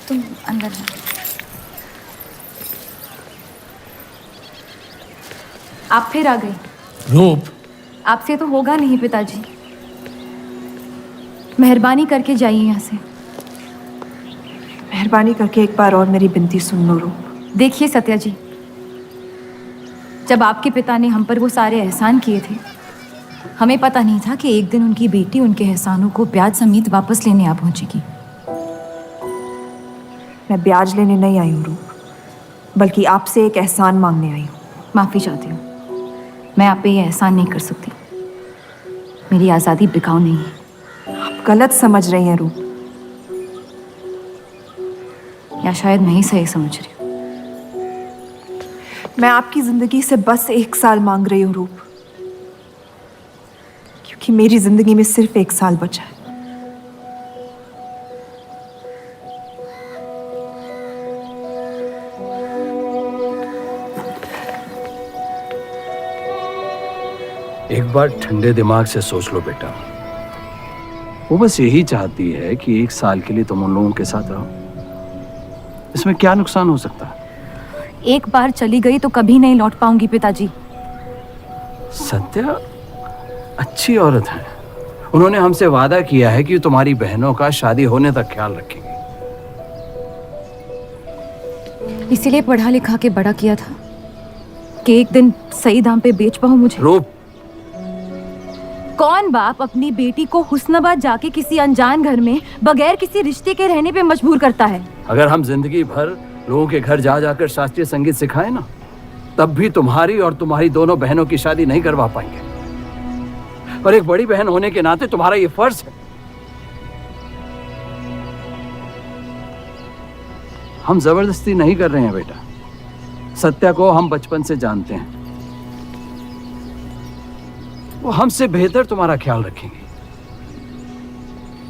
तुम अंदर जाओ। आप फिर आ गई। रूप, आपसे तो होगा नहीं पिताजी। मेहरबानी करके जाइए यहाँ से। मेहरबानी करके एक बार और मेरी विनती सुन लो रूप। देखिए सत्या जी, जब आपके पिता ने हम पर वो सारे एहसान किए थे, हमें पता नहीं था कि एक दिन उनकी बेटी उनके एहसानों को ब्याज समेत वापस लेने आ पहुंचेगी। मैं ब्याज लेने नहीं आई हूँ रूप, बल्कि आपसे एक एहसान मांगने आई हूँ। माफी चाहती हूँ, मैं आप पे ये एहसान नहीं कर सकती। मेरी आज़ादी बिकाऊ नहीं है। आप गलत समझ रही हैं रूप। या शायद मैं ही सही समझ रही हूँ। मैं आपकी जिंदगी से बस 1 साल मांग रही हूँ रूप, क्योंकि मेरी जिंदगी में सिर्फ 1 साल बचा है। एक बार ठंडे दिमाग से सोच लो बेटा। वो बस यही चाहती है कि 1 साल के लिए तुम उन लोगों के साथ रहो। इसमें क्या नुकसान हो सकता है? एक बार चली गई तो कभी नहीं लौट पाऊंगी पिताजी। सत्या अच्छी औरत है। उन्होंने हमसे वादा किया है कि तुम्हारी बहनों का शादी होने तक ख्याल रखेंगे। इसीलिए पढ़ा लिखा के बड़ा किया था कि एक दिन सही दाम पे बेच पाऊं मुझे। रूप, कौन बाप अपनी बेटी को हुस्नाबाद जाके किसी अनजान घर में बगैर किसी रिश्ते के रहने पे मजबूर करता है? अगर हम जिंदगी भर लोगों के घर जा जाकर शास्त्रीय संगीत सिखाएं ना, तब भी तुम्हारी और तुम्हारी दोनों बहनों की शादी नहीं करवा पाएंगे। पर एक बड़ी बहन होने के नाते तुम्हारा ये फर्ज है। हम जबरदस्ती नहीं कर रहे हैं बेटा। सत्या को हम बचपन से जानते हैं। वो हमसे बेहतर तुम्हारा ख्याल रखेंगे।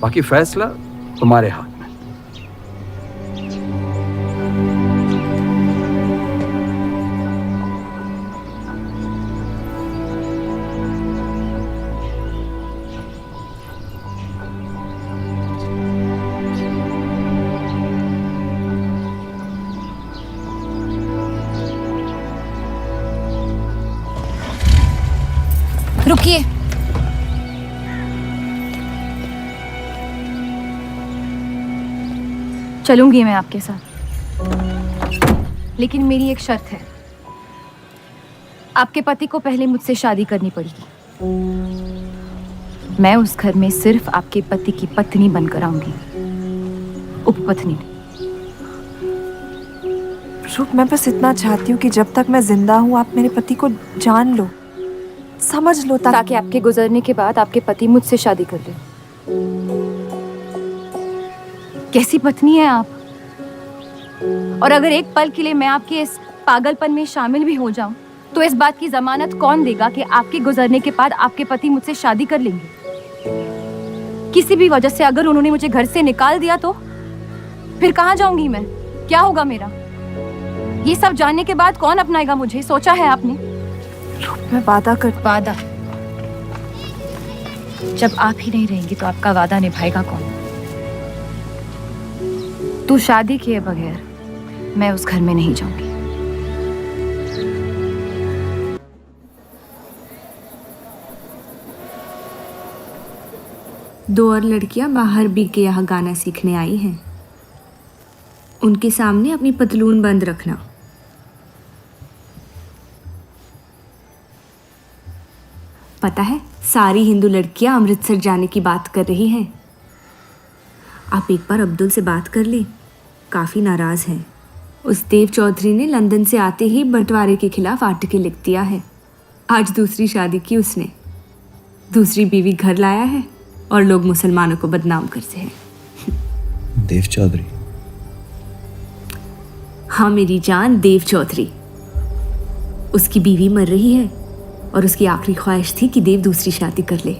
बाकी फैसला तुम्हारे हाथ में। रुकिए। चलूंगी मैं आपके साथ, लेकिन मेरी एक शर्त है। आपके पति को पहले मुझसे शादी करनी पड़ेगी। मैं उस घर में सिर्फ आपके पति की पत्नी बनकर आऊंगी, उपपत्नी। रूप, मैं बस इतना चाहती हूँ कि जब तक मैं जिंदा हूँ आप मेरे पति को जान लो, समझ लो, ताकि आपके गुजरने के बाद आपके पति मुझसे शादी कर ले। कैसी पत्नी है आप? और अगर एक पल के लिए मैं आपके इस पागलपन में शामिल भी हो जाऊं, तो इस बात की जमानत कौन देगा कि आपके गुजरने के बाद आपके पति मुझसे शादी कर लेंगे? किसी भी वजह से अगर उन्होंने मुझे घर से निकाल दिया तो फिर कहाँ जाऊंगी मैं? क्या होगा मेरा? ये सब जानने के बाद कौन अपनाएगा मुझे? सोचा है आपने? मैं वादा वादा? जब आप ही नहीं रहेंगी तो आपका वादा निभाएगा कौन? तू शादी किए बगैर मैं उस घर में नहीं जाऊंगी। दो और लड़कियां बाहर बी के यहाँ गाना सीखने आई हैं। उनके सामने अपनी पतलून बंद रखना। पता है, सारी हिंदू लड़कियां अमृतसर जाने की बात कर रही हैं। आप एक बार अब्दुल से बात कर ले, काफ़ी नाराज़ है। उस देव चौधरी ने लंदन से आते ही बंटवारे के खिलाफ आर्टिकल लिख दिया है। आज दूसरी शादी की उसने, दूसरी बीवी घर लाया है और लोग मुसलमानों को बदनाम करते हैं। देव चौधरी? हाँ मेरी जान, देव चौधरी। उसकी बीवी मर रही है और उसकी आखिरी ख्वाहिश थी कि देव दूसरी शादी कर ले।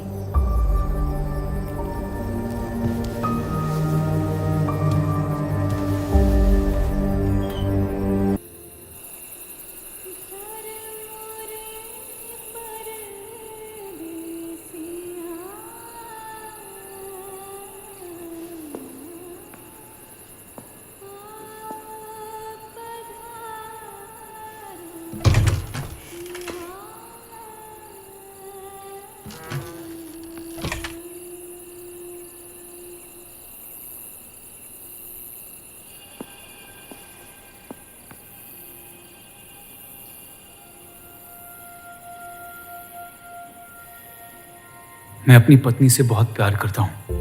मैं अपनी पत्नी से बहुत प्यार करता हूं।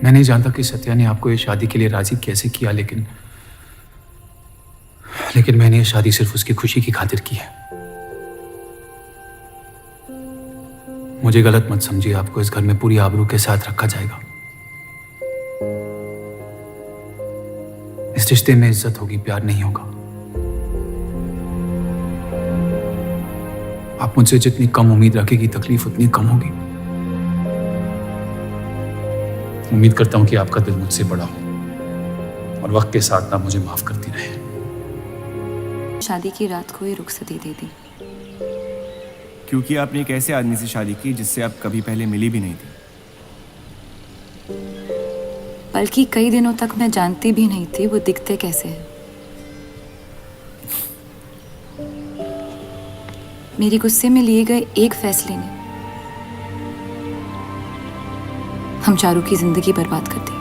मैं नहीं जानता कि सत्या ने आपको ये शादी के लिए राजी कैसे किया, लेकिन मैंने ये शादी सिर्फ उसकी खुशी की खातिर की है। मुझे गलत मत समझिए, आपको इस घर में पूरी आबरू के साथ रखा जाएगा। इस रिश्ते में इज्जत होगी, प्यार नहीं होगा। आप मुझसे जितनी कम उम्मीद रखेगी, तकलीफ उतनी कम होगी। उम्मीद करता हूं कि आपका दिल मुझसे बड़ा हो और वक्त के साथ ना मुझे माफ करती रहे। शादी की रात को ही रुखसती दे दी। क्योंकि आपने एक ऐसे आदमी से शादी की जिससे आप कभी पहले मिली भी नहीं थी। बल्कि कई दिनों तक मैं जानती भी नहीं थी वो दिखते कैसे हैं। मेरे गुस्से में लिए गए एक फैसले ने हम चारों की जिंदगी बर्बाद कर दी।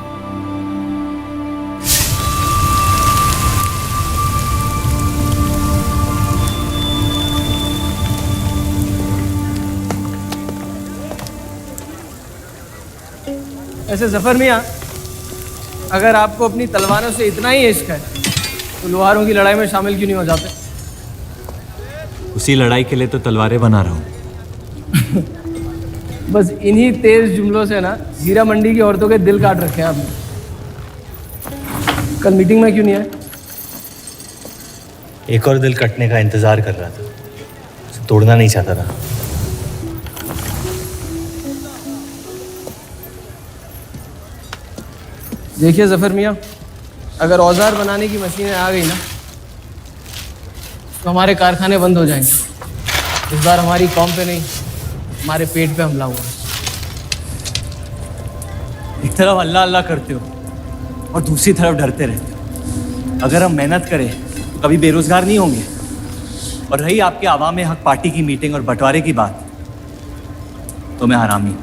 ऐसे जफर मियाँ, अगर आपको अपनी तलवारों से इतना ही इश्क है तो लोहारों की लड़ाई में शामिल क्यों नहीं हो जाते? उसी लड़ाई के लिए तो तलवारें बना रहा हूँ। बस इन्हीं तेज जुमलों से ना हीरा मंडी की औरतों के दिल काट रखे हैं आपने। कल मीटिंग में क्यों नहीं आए? एक और दिल कटने का इंतजार कर रहा था, उसे तोड़ना नहीं चाहता था। देखिए जफर मियाँ, अगर औजार बनाने की मशीनें आ गई ना तो हमारे कारखाने बंद हो जाएंगे। इस बार हमारी कौम पे नहीं, हमारे पेट पे हमला हुआ। एक तरफ अल्लाह अल्लाह करते हो और दूसरी तरफ डरते रहते हो। अगर हम मेहनत करें तो कभी बेरोजगार नहीं होंगे। और रही आपके आवाम में हक पार्टी की मीटिंग और बंटवारे की बात, तो मैं हरामी।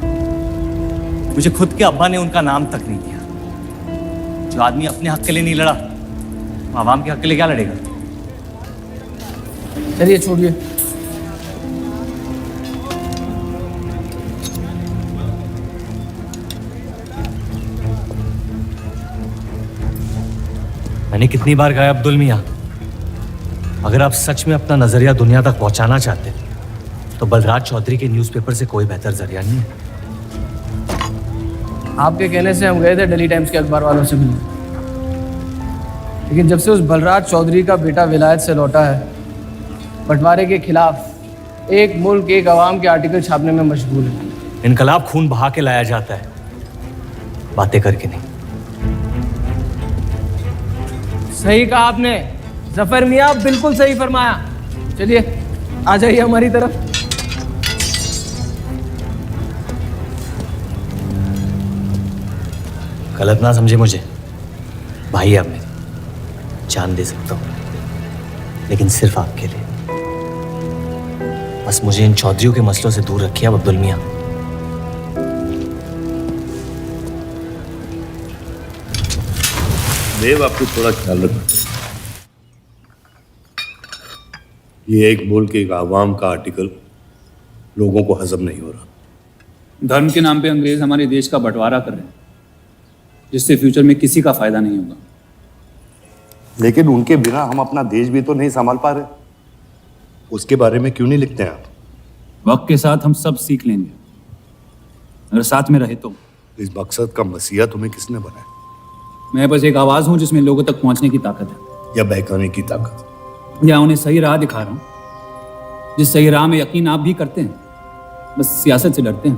मुझे खुद के अब्बा ने उनका नाम तक नहीं दिया। जो आदमी अपने हक के लिए नहीं लड़ा, वो आवाम के हक के लिए क्या लड़ेगा? चलिए छोड़िए। मैंने कितनी बार कहा अब्दुल मियाँ, अगर आप सच में अपना नजरिया दुनिया तक पहुंचाना चाहते तो बलराज चौधरी के न्यूज़पेपर से कोई बेहतर जरिया नहीं है। आपके कहने से हम गए थे दिल्ली टाइम्स के अखबार वालों से मिलने, लेकिन जब से उस बलराज चौधरी का बेटा विलायत से लौटा है, बंटवारे के खिलाफ एक मुल्क एक आवाम के आर्टिकल छापने में मशगूल है। इनकलाब खून बहा के लाया जाता है, बातें करके नहीं। सही कहा आपने जफर मियाँ, बिल्कुल सही फरमाया। चलिए आ जाइए हमारी तरफ। गलत ना समझे मुझे, भाई आप मेरे, जान दे सकता हूँ, लेकिन सिर्फ आपके लिए। बस मुझे इन चौधरियों के मसलों से दूर रखिए अब अब्दुल मियाँ। देव, आपको थोड़ा ख्याल रखना। ये एक मुल्क एक आवाम का आर्टिकल लोगों को हजम नहीं हो रहा। धर्म के नाम पे अंग्रेज हमारे देश का बंटवारा कर रहे हैं, जिससे फ्यूचर में किसी का फायदा नहीं होगा। लेकिन उनके बिना हम अपना देश भी तो नहीं संभाल पा रहे। उसके बारे में क्यों नहीं लिखते हैं आप? वक्त के साथ हम सब सीख लेंगे, अगर साथ में रहे तो। इस मकसद का मसीहा तुम्हें किसने बनाया? मैं बस एक आवाज हूं जिसमें लोगों तक पहुंचने की ताकत है, या बहकाने की ताकत? या उन्हें सही राह दिखा रहा हूं, जिस सही राह में यकीन आप भी करते हैं, बस सियासत से डरते हैं।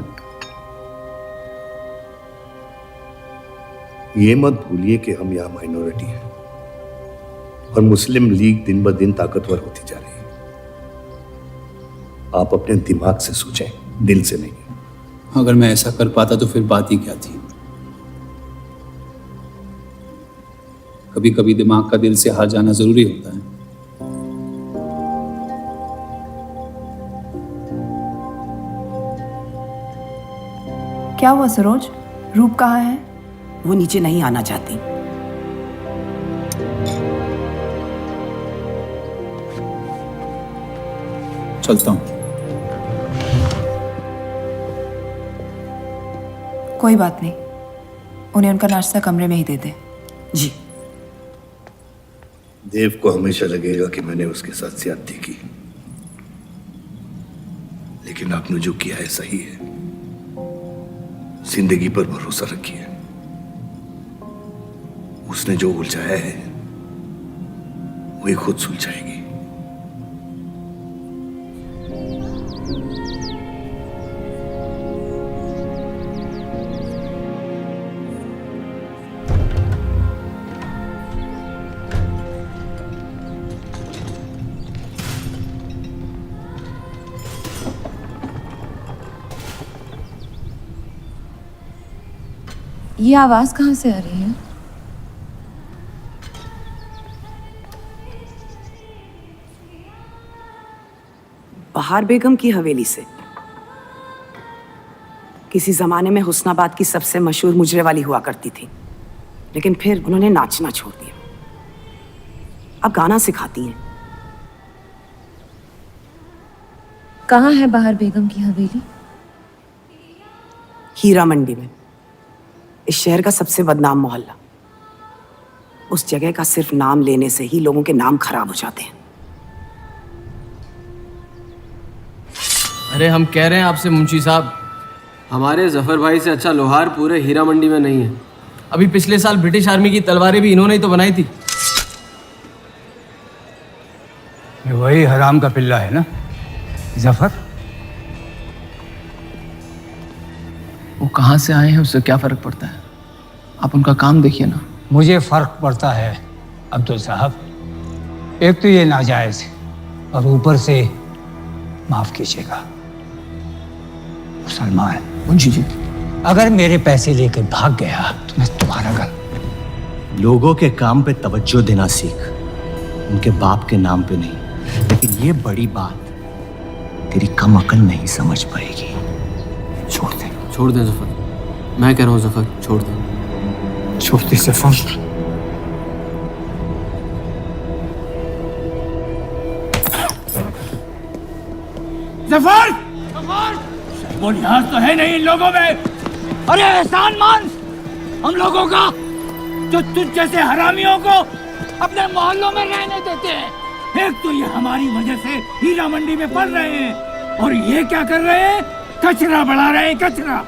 ये मत भूलिए कि हम यहाँ माइनॉरिटी हैं और मुस्लिम लीग दिन ब दिन ताकतवर होती जा रही है। आप अपने दिमाग से सोचें, दिल से नहीं। अगर मैं ऐसा कर पाता तो फिर बात ही क्या थी। कभी कभी दिमाग का दिल से हार जाना जरूरी होता है। क्या हुआ सरोज? रूप कहाँ है? वो नीचे नहीं आना चाहती। चलता हूं। कोई बात नहीं, उन्हें उनका नाश्ता कमरे में ही दे दे। जी। देव को हमेशा लगेगा कि मैंने उसके साथ ज्यादती की, लेकिन आपने जो किया है सही है। जिंदगी पर भरोसा रखिए, उसने जो उलझाया है वही खुद सुलझाएगी। ये आवाज कहाँ से आ रही है? बहार बेगम की हवेली से। किसी जमाने में हुस्नाबाद की सबसे मशहूर मुजरे वाली हुआ करती थी, लेकिन फिर उन्होंने नाचना छोड़ दिया। अब गाना सिखाती हैं। कहाँ है बहार बेगम की हवेली? हीरा मंडी में, इस शहर का सबसे बदनाम मोहल्ला। उस जगह का सिर्फ नाम लेने से ही लोगों के नाम खराब हो जाते हैं। अरे हम कह रहे हैं आपसे मुंशी साहब, हमारे जफर भाई से अच्छा लोहार पूरे हीरा मंडी में नहीं है। अभी पिछले साल ब्रिटिश आर्मी की तलवारें भी इन्होंने ही तो बनाई थी। ये वही हराम का पिल्ला है ना जफर? वो कहाँ से आए हैं उससे क्या फर्क पड़ता है? आप उनका काम देखिए ना। मुझे फर्क पड़ता है अब्दुल साहब। एक तो ये नाजायज और ऊपर से माफ कीजिएगा मुसलमान मुंशी जी, अगर मेरे पैसे लेकर भाग गया तो मैं तुम्हारा घर। लोगों के काम पे तवज्जो देना सीख, उनके बाप के नाम पे नहीं। लेकिन ये बड़ी बात तेरी कम अकल नहीं समझ पाएगी। छोड़ दे, छोड़ दें जफर। मैं कह रहा हूँ जफर, छोड़ दें। छोड़ दे जफर। जफर, वो लिहाज तो है नहीं इन लोगों में। अरे एहसान मान हम लोगों का, जो तुझ जैसे हरामियों को अपने मोहल्लों में रहने देते हैं। एक तो ये हमारी वजह से हीरा मंडी में पड़ रहे हैं, और ये क्या कर रहे हैं? कचरा बढ़ा रहे हैं, कचरा।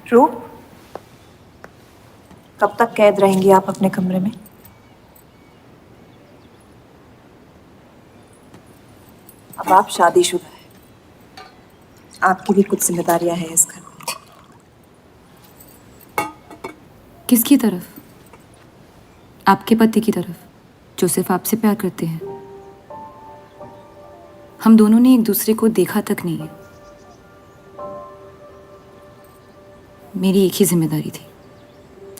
रूप, कब तक कैद रहेंगी आप अपने कमरे में? अब आप शादीशुदा हैं, आपकी भी कुछ जिम्मेदारियां हैं इस घर में। किसकी तरफ? आपके पति की तरफ, जो सिर्फ आपसे प्यार करते हैं। हम दोनों ने एक दूसरे को देखा तक नहीं है। मेरी एक ही जिम्मेदारी थी,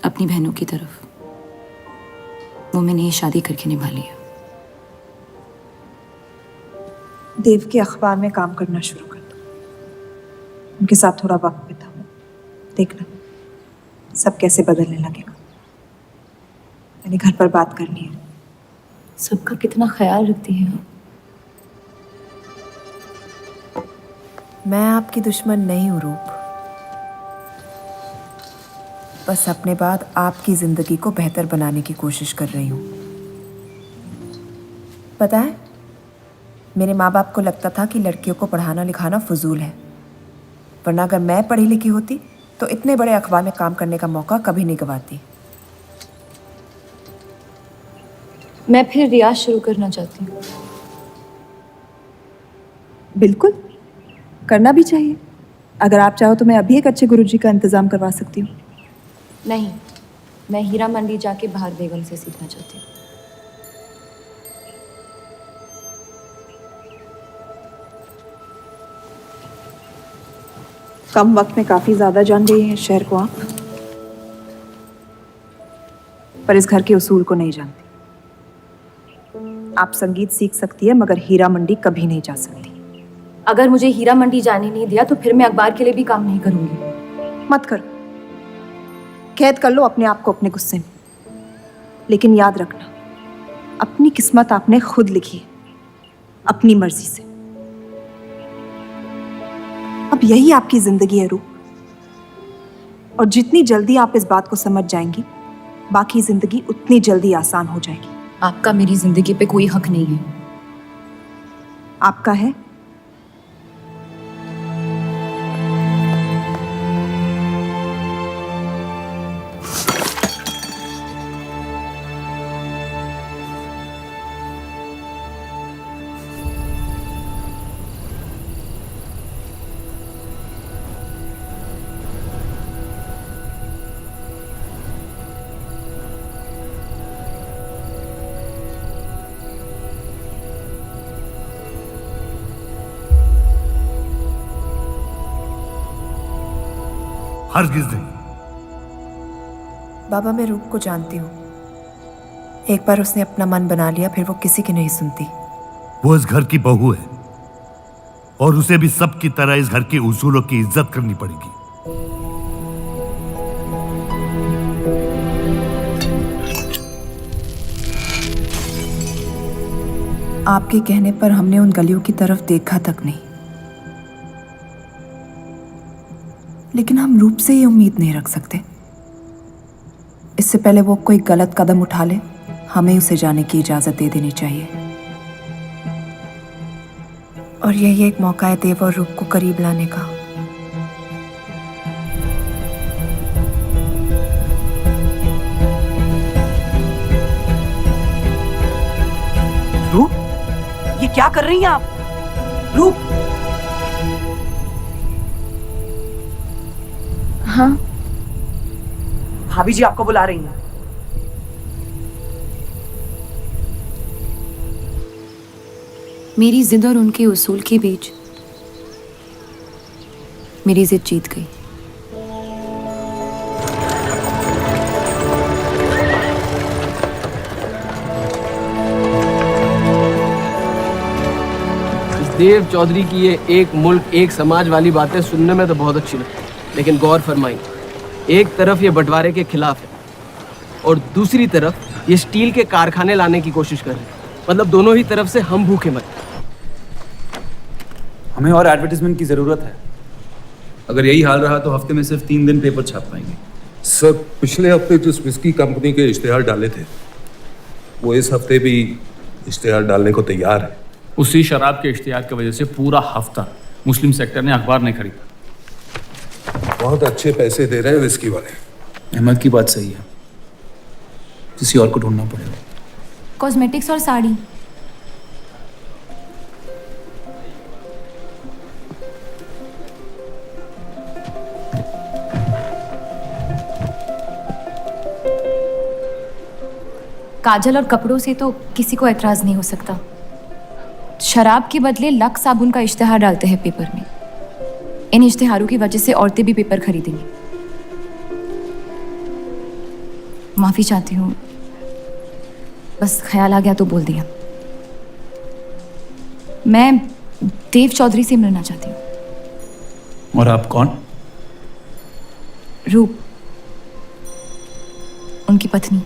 अपनी बहनों की तरफ। वो मैंने ये शादी करके निभा लिया। देव के अखबार में काम करना शुरू कर दो, उनके साथ थोड़ा वक्त बिताओ, देखना सब कैसे बदलने लगेगा। मैंने घर पर बात करनी है। सबका कितना ख्याल रखती हैं आप। मैं आपकी दुश्मन नहीं हूँ रूप, बस अपने बाद आपकी जिंदगी को बेहतर बनाने की कोशिश कर रही हूँ। पता है, मेरे माँ बाप को लगता था कि लड़कियों को पढ़ाना लिखाना फजूल है, वरना अगर मैं पढ़ी लिखी होती तो इतने बड़े अखबार में काम करने का मौका कभी नहीं गंवाती। मैं फिर रियाज शुरू करना चाहती हूँ। बिल्कुल, करना भी चाहिए। अगर आप चाहो तो मैं अभी एक अच्छे गुरुजी का इंतज़ाम करवा सकती हूँ। नहीं, मैं हीरा मंडी जाके बाहर बेगम से सीखना चाहती हूँ। कम वक्त में काफ़ी ज़्यादा जान रही हैं इस शहर को आप, पर इस घर के उसूल को नहीं जानती। आप संगीत सीख सकती है मगर हीरा मंडी कभी नहीं जा सकती। अगर मुझे हीरा मंडी जाने नहीं दिया तो फिर मैं अखबार के लिए भी काम नहीं करूंगी। मत करो, कैद कर लो अपने आप को अपने गुस्से में, लेकिन याद रखना अपनी किस्मत आपने खुद लिखी है, अपनी मर्जी से। अब यही आपकी जिंदगी है रूप, और जितनी जल्दी आप इस बात को समझ जाएंगी बाकी जिंदगी उतनी जल्दी आसान हो जाएगी। आपका मेरी जिंदगी पे कोई हक नहीं है। आपका है। हरगिज नहीं। बाबा, मैं रूप को जानती हूँ। एक बार उसने अपना मन बना लिया फिर वो किसी की नहीं सुनती। वो इस घर की बहू है और उसे भी सबकी तरह इस घर के उसूलों की इज्जत करनी पड़ेगी। आपके कहने पर हमने उन गलियों की तरफ देखा तक नहीं, लेकिन हम रूप से ये उम्मीद नहीं रख सकते। इससे पहले वो कोई गलत कदम उठा ले हमें उसे जाने की इजाजत दे देनी चाहिए। और यही एक मौका है देव और रूप को करीब लाने का। रूप, ये क्या कर रही हैं आप? रूप। हाँ, भाभी जी आपको बुला रही हैं। मेरी जिद और उनके उसूल के बीच मेरी जिद जीत गई। देव चौधरी की ये एक मुल्क एक समाज वाली बातें सुनने में तो बहुत अच्छी लगती, लेकिन गौर फरमाई, एक तरफ ये बंटवारे के खिलाफ है और दूसरी तरफ ये स्टील के कारखाने लाने की कोशिश कर रहे हैं। मतलब दोनों ही तरफ से हम भूखे मत। हमें और एडवर्टाइजमेंट की जरूरत है। अगर यही हाल रहा तो हफ्ते में सिर्फ 3 दिन पेपर छाप पाएंगे। सर, पिछले हफ्ते जिस विस्की कंपनी के इश्तेहार डाले थे वो इस हफ्ते भी इश्तेहार डालने को तैयार है। उसी शराब के इश्तेहार की वजह से पूरा हफ्ता मुस्लिम सेक्टर ने अखबार नहीं खरीदा। बहुत अच्छे पैसे दे रहे हैं विस्की वाले। अहमद की बात सही है, किसी और को ढूंढना पड़ेगा। कॉस्मेटिक्स और साड़ी। काजल और कपड़ों से तो किसी को एतराज नहीं हो सकता। शराब के बदले लक्स साबुन का इश्तेहार डालते हैं पेपर में। इन इश्तेहारों की वजह से औरतें भी पेपर खरीदेंगी। माफी चाहती हूँ, बस ख्याल आ गया तो बोल दिया। मैं देव चौधरी से मिलना चाहती हूँ। और आप कौन? रूप, उनकी पत्नी।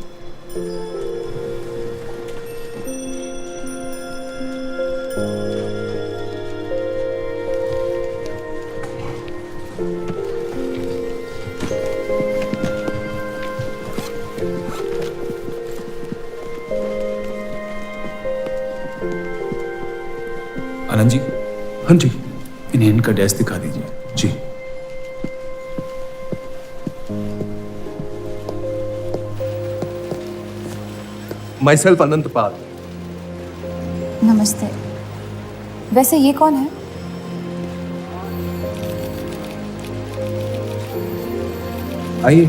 आनंद जी। हाँ जी। इन्हें इनका डेस्क दिखा दीजिए। जी। माई सेल्फ अनंत पाल। नमस्ते। वैसे ये कौन है? आइए।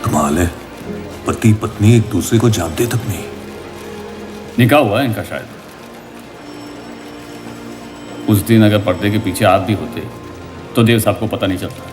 कमाल है, पति पत्नी एक दूसरे को जानते तक नहीं। निकाह हुआ है इनका शायद। उस दिन अगर पर्दे के पीछे आप भी होते तो देव साहब को पता नहीं चलता।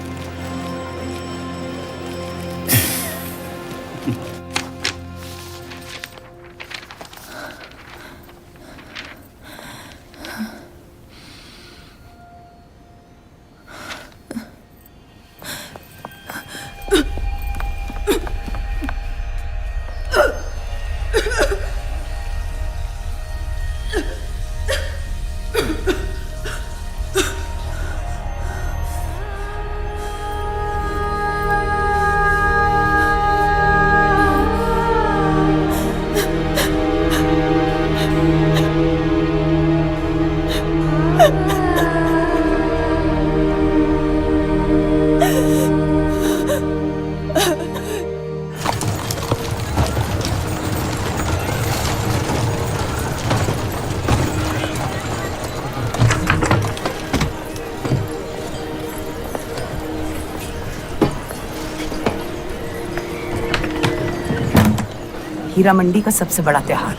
हीरा मंडी का सबसे बड़ा त्योहार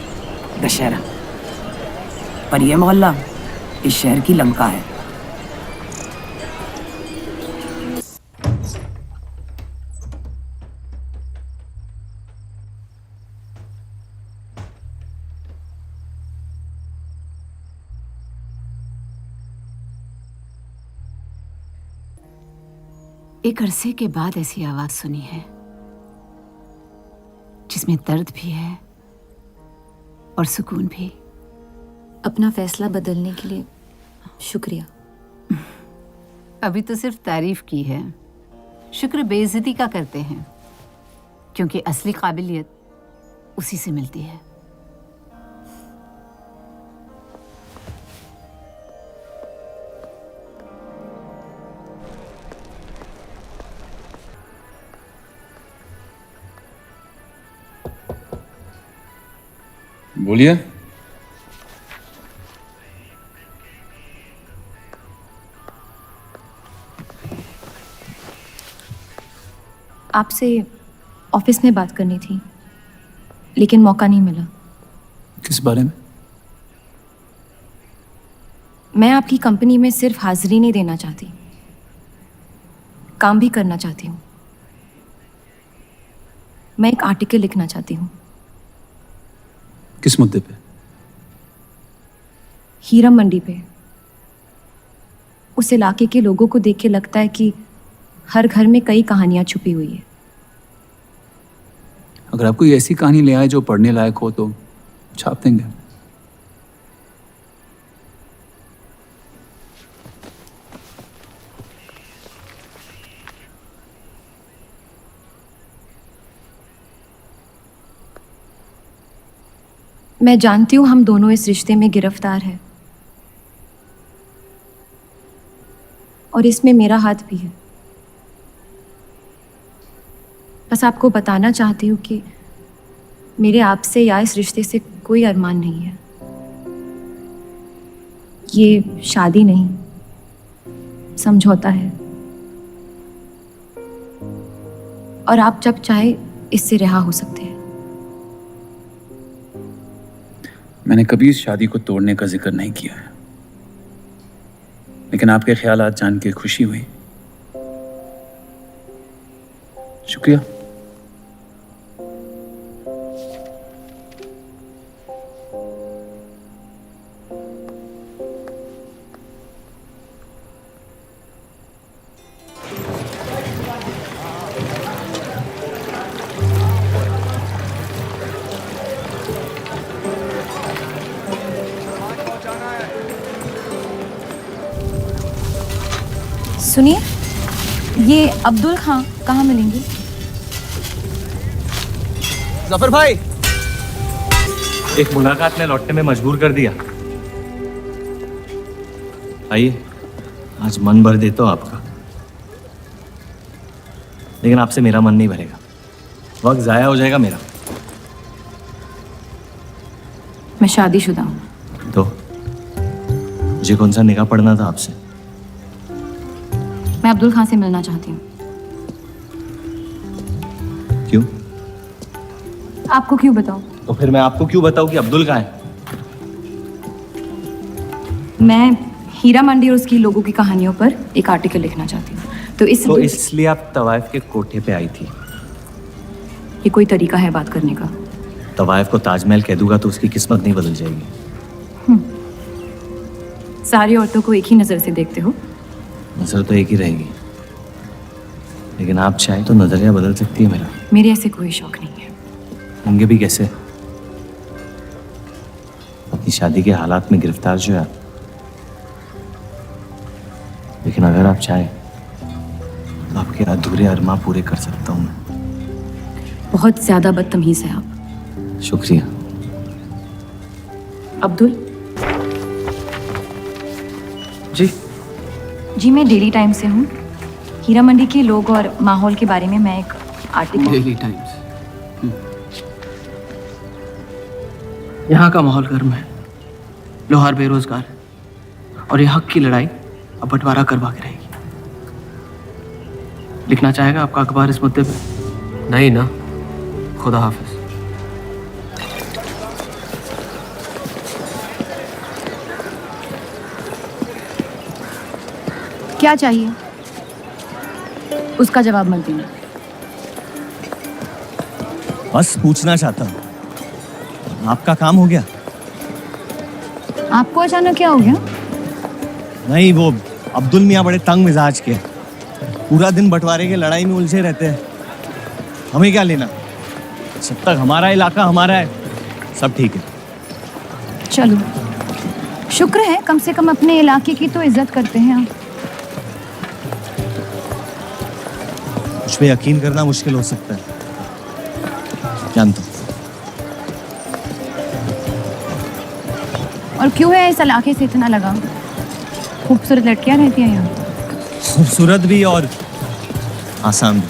दशहरा, पर यह मोहल्ला इस शहर की लंका है। एक अरसे के बाद ऐसी आवाज सुनी है जिसमें दर्द भी है और सुकून भी। अपना फैसला बदलने के लिए शुक्रिया। अभी तो सिर्फ तारीफ की है, शुक्र बेइज्जती का करते हैं, क्योंकि असली काबिलियत उसी से मिलती है। बोलिए। आपसे ऑफिस में बात करनी थी, लेकिन मौका नहीं मिला। किस बारे में? मैं आपकी कंपनी में सिर्फ हाजिरी नहीं देना चाहती, काम भी करना चाहती हूँ। मैं एक आर्टिकल लिखना चाहती हूँ। किस मुद्दे पे? हीरा मंडी पे। उस इलाके के लोगों को देख के लगता है कि हर घर में कई कहानियां छुपी हुई है। अगर आप कोई ऐसी कहानी ले आए जो पढ़ने लायक हो तो छाप देंगे। मैं जानती हूँ हम दोनों इस रिश्ते में गिरफ्तार हैं, और इसमें मेरा हाथ भी है। बस आपको बताना चाहती हूँ कि मेरे आपसे या इस रिश्ते से कोई अरमान नहीं है। ये शादी नहीं, समझौता है, और आप जब चाहे इससे रिहा हो सकते हैं। मैंने कभी इस शादी को तोड़ने का जिक्र नहीं किया है, लेकिन आपके ख्यालात जान के खुशी हुई। शुक्रिया। सुनिए, ये अब्दुल खां कहाँ मिलेंगे? जफर भाई, एक मुलाकात ने लौटने में मजबूर कर दिया। आइए, आज मन भर देता हूं आपका, लेकिन आपसे मेरा मन नहीं भरेगा। वक्त जाया हो जाएगा मेरा। मैं शादीशुदा हूँ। तो मुझे कौन सा निगाह पड़ना था आपसे? मैं अब्दुल खां से मिलना चाहती हूँ। क्यों? आपको क्यों बताऊँ? तो फिर मैं आपको क्यों बताऊं कि अब्दुल कहाँ है? मैं हीरा मंडी और उसकी लोगों की कहानियों पर एक आर्टिकल लिखना चाहती हूँ, तो इसलिए आप तवाइफ के कोठे पे आई थी? ये कोई तरीका है बात करने का? तवाइफ को ताजमहल कह दूंगा तो उसकी किस्मत नहीं बदल जाएगी। सारी औरतों को एक ही नजर से देखते हो? नजर तो एक ही रहेगी, लेकिन आप चाहे तो नजरिया बदल सकती है मेरा। मेरे ऐसे कोई शौक नहीं है। होंगे भी कैसे? अपनी शादी के हालात में गिरफ्तार जो है आप। लेकिन अगर आप चाहे तो आपके अधूरे अरमा पूरे कर सकता हूं मैं। बहुत ज्यादा बदतमीज है आप। शुक्रिया। अब्दुल जी जी, मैं डेली टाइम्स से हूँ। हीरा मंडी के लोग और माहौल के बारे में मैं एक आर्टिकल। Daily times. यहाँ का माहौल गर्म है, लोहार बेरोजगार और ये हक की लड़ाई अब बंटवारा करवा के रहेगी। लिखना चाहेगा आपका अखबार इस मुद्दे पे? नहीं ना, खुदा हाफिज। क्या चाहिए उसका जवाब मत देना। बस पूछना चाहता हूँ, आपका काम हो गया? आपको अचानक क्या हो गया? नहीं, वो अब्दुल मियाँ बड़े तंग मिजाज के, पूरा दिन बंटवारे के लड़ाई में उलझे रहते हैं। हमें क्या लेना, जब तक हमारा इलाका हमारा है सब ठीक है। चलो, शुक्र है कम से कम अपने इलाके की तो इज्जत करते हैं आप। मुझ पे यकीन करना मुश्किल हो सकता है, जानता हूं। और क्यों है इस इलाके से इतना लगाव? खूबसूरत लड़कियां रहती हैं यहाँ। खूबसूरत भी और आसान भी।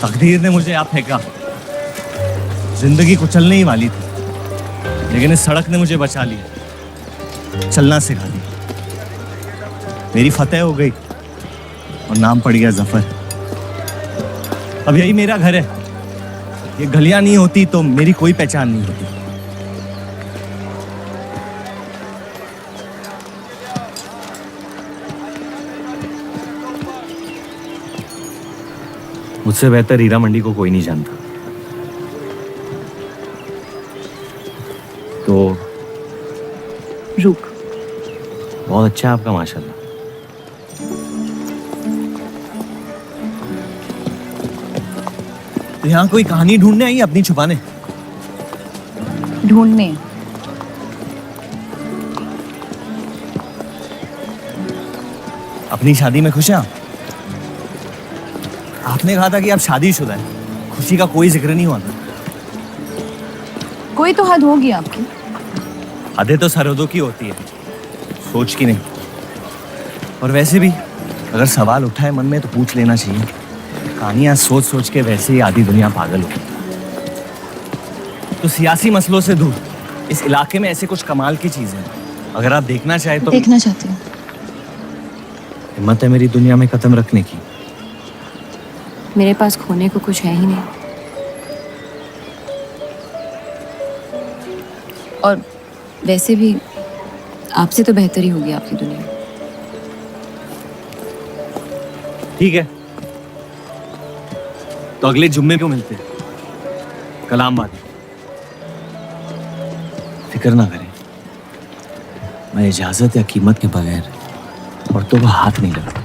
तकदीर ने मुझे यहाँ फेंका। जिंदगी कुचलने ही वाली थी, लेकिन इस सड़क ने मुझे बचा लिया, चलना सिखा दिया। मेरी फतेह हो गई और नाम पड़ गया जफर। अब यही मेरा घर है। ये गलियां नहीं होती तो मेरी कोई पहचान नहीं होती। मुझसे बेहतर हीरा मंडी को कोई नहीं जानता। तो रुक। बहुत अच्छा है आपका, माशाल्लाह। तो यहाँ कोई कहानी ढूंढने आई, अपनी छुपाने? ढूंढने? अपनी शादी में खुश हैं आप? आपने कहा था कि आप शादीशुदा हैं, खुशी का कोई जिक्र नहीं हुआ था। कोई तो हद होगी आपकी। हदें तो सरहदों की होती है, सोच की नहीं। और वैसे भी अगर सवाल उठा है मन में तो पूछ लेना चाहिए। कहानियां सोच सोच के वैसे ही आधी दुनिया पागल हो। तो सियासी मसलों से दूर इस इलाके में ऐसे कुछ कमाल की चीजें हैं, अगर आप देखना चाहे तो। देखना चाहती हूँ। हिम्मत है मेरी दुनिया में कदम रखने की? मेरे पास खोने को कुछ है ही नहीं। और वैसे भी आपसे तो बेहतर ही होगी आपकी दुनिया। ठीक है, तो अगले जुम्मे को मिलते हैं, कलाम बात। फिक्र ना करें, मैं इजाजत या कीमत के बगैर औरतों को हाथ नहीं लगाता।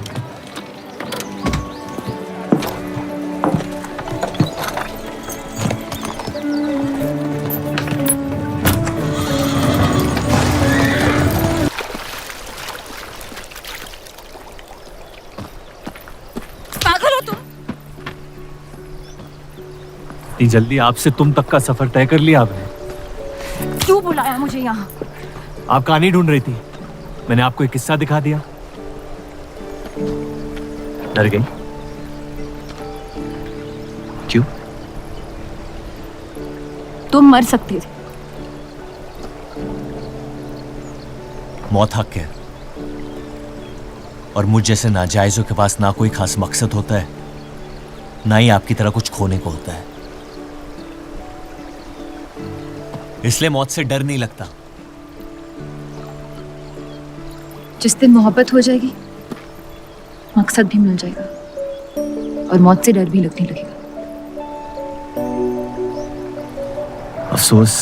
इतनी जल्दी आपसे तुम तक का सफर तय कर लिया आपने? क्यों बुलाया मुझे यहाँ? आप कहानी ढूंढ रही थी, मैंने आपको एक किस्सा दिखा दिया। डर गई? क्यों? तुम मर सकते थे। मौत हक है, और मुझ जैसे नाजायजों के पास ना कोई खास मकसद होता है, ना ही आपकी तरह कुछ खोने को होता है। इसलिए मौत से डर नहीं लगता। जिस दिन मोहब्बत हो जाएगी, मकसद भी मिल जाएगा और मौत से डर भी लगने लगेगा। अफसोस,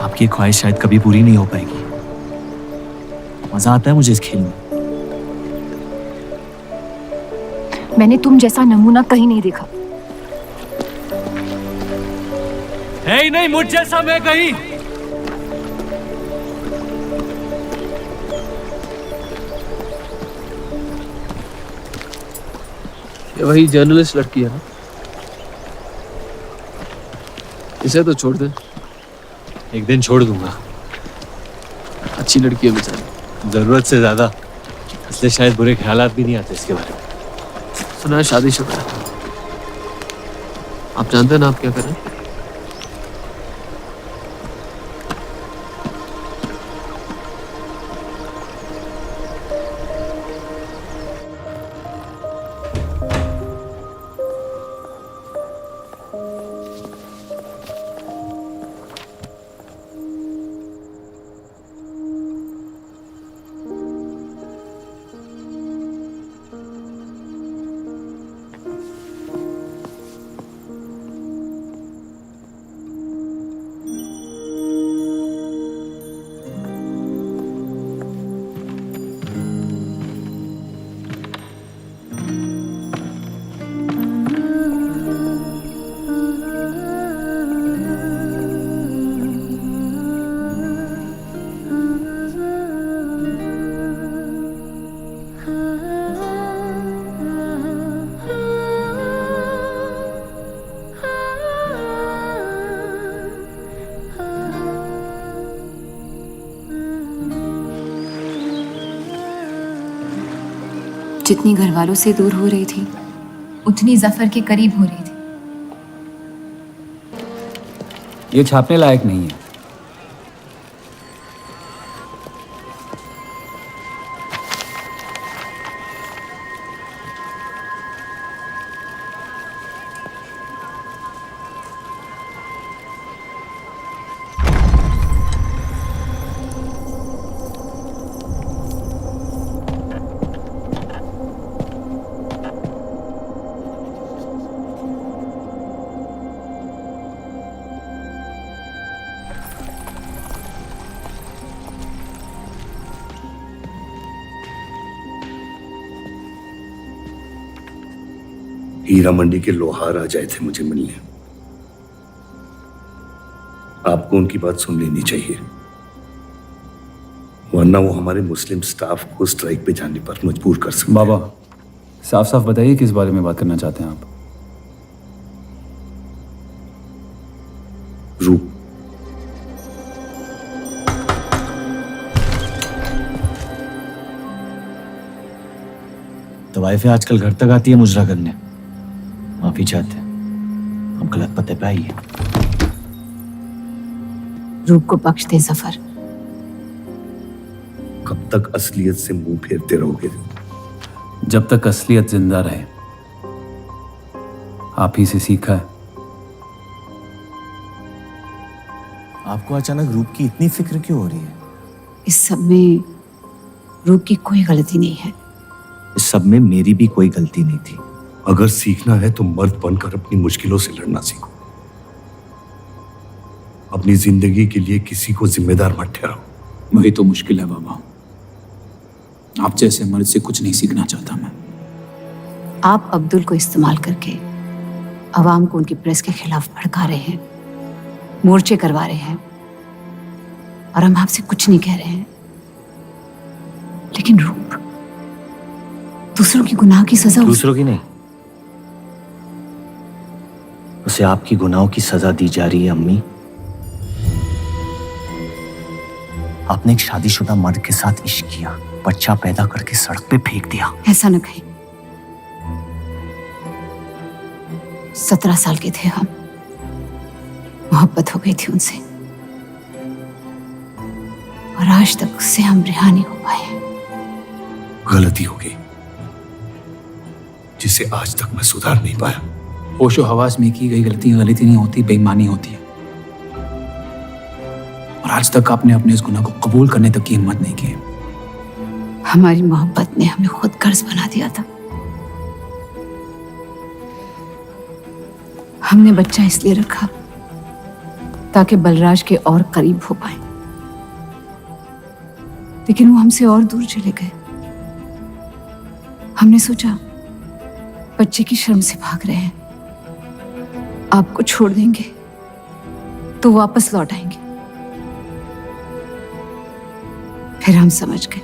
आपकी ख्वाहिश शायद कभी पूरी नहीं हो पाएगी। मजा आता है मुझे इस खेल में। मैंने तुम जैसा नमूना कहीं नहीं देखा। है ही नहीं मुझ जैसा मैं कहीं। ये वही जर्नलिस्ट लड़की है ना? इसे तो छोड़ दे। एक दिन छोड़ दूंगा। अच्छी लड़की है बेचारी। जरूरत से ज्यादा, इसलिए शायद बुरे ख्यालात भी नहीं आते इसके बारे में। सुना है शादीशुदा है। आप जानते हैं ना आप क्या करें? जितनी घर वालों से दूर हो रही थी, उतनी जफर के करीब हो रही थी। ये छापने लायक नहीं है। हीरा मंडी के लोहार आ जाए थे मुझे मिलने। आपको उनकी बात सुन लेनी चाहिए, वरना वो हमारे मुस्लिम स्टाफ को स्ट्राइक पे जाने पर मजबूर कर सकते। बाबा, साफ साफ बताइए किस बारे में बात करना चाहते हैं आप? रूप। तो वाइफे आजकल घर तक आती है मुजरा करने। माफी चाहते हैं, हम गलत पते पे आइए। रूप को बख्श दे जफर। कब तक असलियत से मुंह फेरते रहोगे? जब तक असलियत जिंदा रहे। आप ही से सीखा है। आपको अचानक रूप की इतनी फिक्र क्यों हो रही है? इस सब में रूप की कोई गलती नहीं है। इस सब में मेरी भी कोई गलती नहीं थी। अगर सीखना है तो मर्द बनकर अपनी मुश्किलों से लड़ना सीखो। अपनी जिंदगी के लिए किसी को जिम्मेदार मत ठहराओ। वही तो मुश्किल है बाबा। आप जैसे मर्द से कुछ नहीं सीखना चाहता मैं। आप अब्दुल को इस्तेमाल करके अवाम को उनकी प्रेस के खिलाफ भड़का रहे हैं, मोर्चे करवा रहे हैं, और हम आपसे कुछ नहीं कह रहे हैं। लेकिन रूप, दूसरों की गुनाह की सजा दूसरों की नहीं, उसे आपकी गुनाहों की सजा दी जा रही है अम्मी। आपने एक शादीशुदा मर्द के साथ इश्क किया, बच्चा पैदा करके सड़क पे फेंक दिया। ऐसा न कहीं। 17 साल के थे हम, मोहब्बत हो गई थी उनसे, और आज तक उससे हम रिहा नहीं हो पाए। गलती हो गई जिसे आज तक मैं सुधार नहीं पाया। होशो हवास में की गई गलती गलती नहीं होती, बेईमानी होती है। और आज तक आपने अपने इस गुनाह को कबूल करने तक की हिम्मत नहीं की। हमारी मोहब्बत ने हमें खुद कर्ज बना दिया था। हमने बच्चा इसलिए रखा ताकि बलराज के और करीब हो पाए, लेकिन वो हमसे और दूर चले गए। हमने सोचा बच्चे की शर्म से भाग रहे हैं, आपको छोड़ देंगे तो वापस लौट आएंगे। फिर हम समझ गए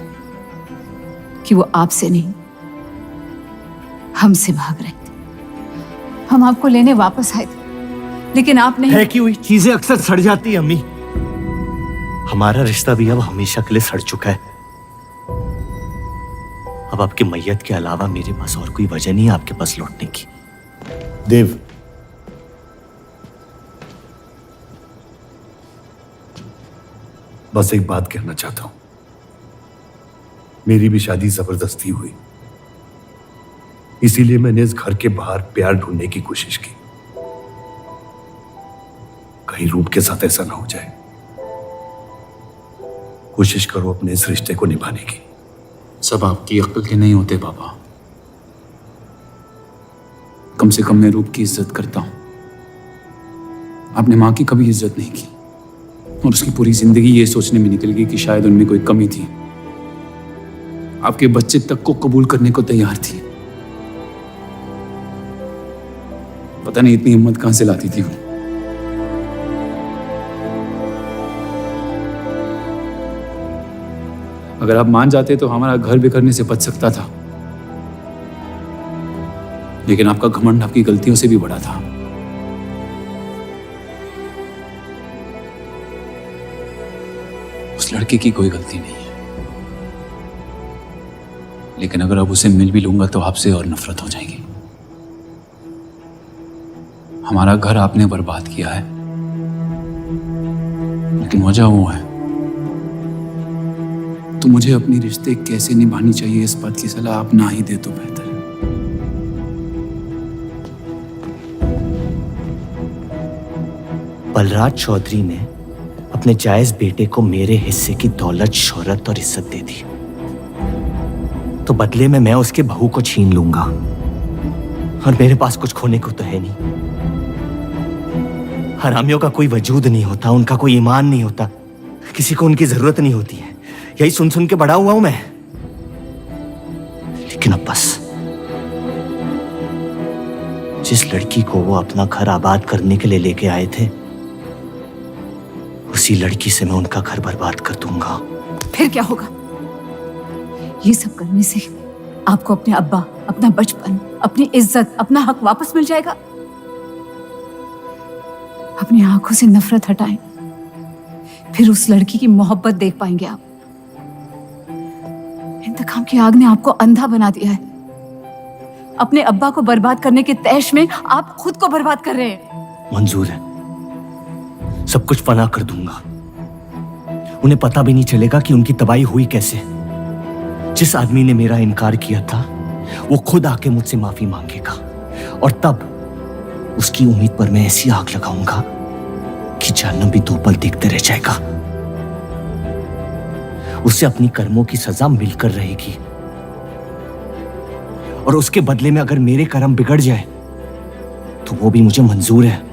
कि वो आपसे नहीं हमसे भाग रहे थे। हम आपको लेने वापस आए थे, लेकिन आप नहीं। फेंकी हुई चीजें अक्सर सड़ जाती है अम्मी। हमारा रिश्ता भी अब हमेशा के लिए सड़ चुका है। अब आपकी मैयत के अलावा मेरे पास और कोई वजह नहीं है आपके पास लौटने की। देव, बस एक बात कहना चाहता हूं। मेरी भी शादी जबरदस्ती हुई, इसीलिए मैंने इस घर के बाहर प्यार ढूंढने की कोशिश की। कहीं रूप के साथ ऐसा ना हो जाए। कोशिश करो अपने इस रिश्ते को निभाने की। सब आपकी अक्ल के नहीं होते पापा। कम से कम मैं रूप की इज्जत करता हूं। आपने मां की कभी इज्जत नहीं की, और उसकी पूरी जिंदगी ये सोचने में निकल गई कि शायद उनमें कोई कमी थी। आपके बच्चे तक को कबूल करने को तैयार थी। पता नहीं इतनी हिम्मत कहां से लाती थी वो। अगर आप मान जाते तो हमारा घर बिखरने से बच सकता था, लेकिन आपका घमंड आपकी गलतियों से भी बड़ा था। उस लड़के की कोई गलती नहीं है, लेकिन अगर अब उसे मिल भी लूंगा तो आपसे और नफरत हो जाएगी। हमारा घर आपने बर्बाद किया है, लेकिन वजह वो है। तो मुझे अपनी रिश्ते कैसे निभानी चाहिए इस बात की सलाह आप ना ही दे तो बेहतर है। बलराज चौधरी ने अपने जायज बेटे को मेरे हिस्से की दौलत, शोहरत और इज्जत दे दी, तो बदले में मैं उसके बहू को छीन लूंगा, और मेरे पास कुछ खोने को तो है नहीं। हरामियों का कोई वजूद नहीं होता, उनका कोई ईमान नहीं होता, किसी को उनकी जरूरत नहीं होती है। यही सुन सुन के बड़ा हुआ हूं मैं। लेकिन अब बस, जिस लड़की को वो अपना घर आबाद करने के लिए लेके आए थे, उसी लड़की से मैं उनका घर बर्बाद कर दूंगा। फिर क्या होगा? ये सब करने से आपको अपने अब्बा, अपना बचपन, अपनी इज्जत, अपना हक वापस मिल जाएगा। अपनी आंखों से नफरत हटाएं, फिर उस लड़की की मोहब्बत देख पाएंगे आप। इंतकाम की आग ने आपको अंधा बना दिया है। अपने अब्बा को बर्बाद करने के तैश में आप खुद को बर्बाद कर रहे हैं। मंजूर है, सब कुछ फना कर दूंगा। उन्हें पता भी नहीं चलेगा कि उनकी तबाही हुई कैसे। जिस आदमी ने मेरा इनकार किया था, वो खुद आके मुझसे माफी मांगेगा, और तब उसकी उम्मीद पर मैं ऐसी आग लगाऊंगा कि जहन्नम भी 2 पल देखते रह जाएगा। उसे अपनी कर्मों की सजा मिलकर रहेगी, और उसके बदले में अगर मेरे कर्म बिगड़ जाए तो वो भी मुझे मंजूर है।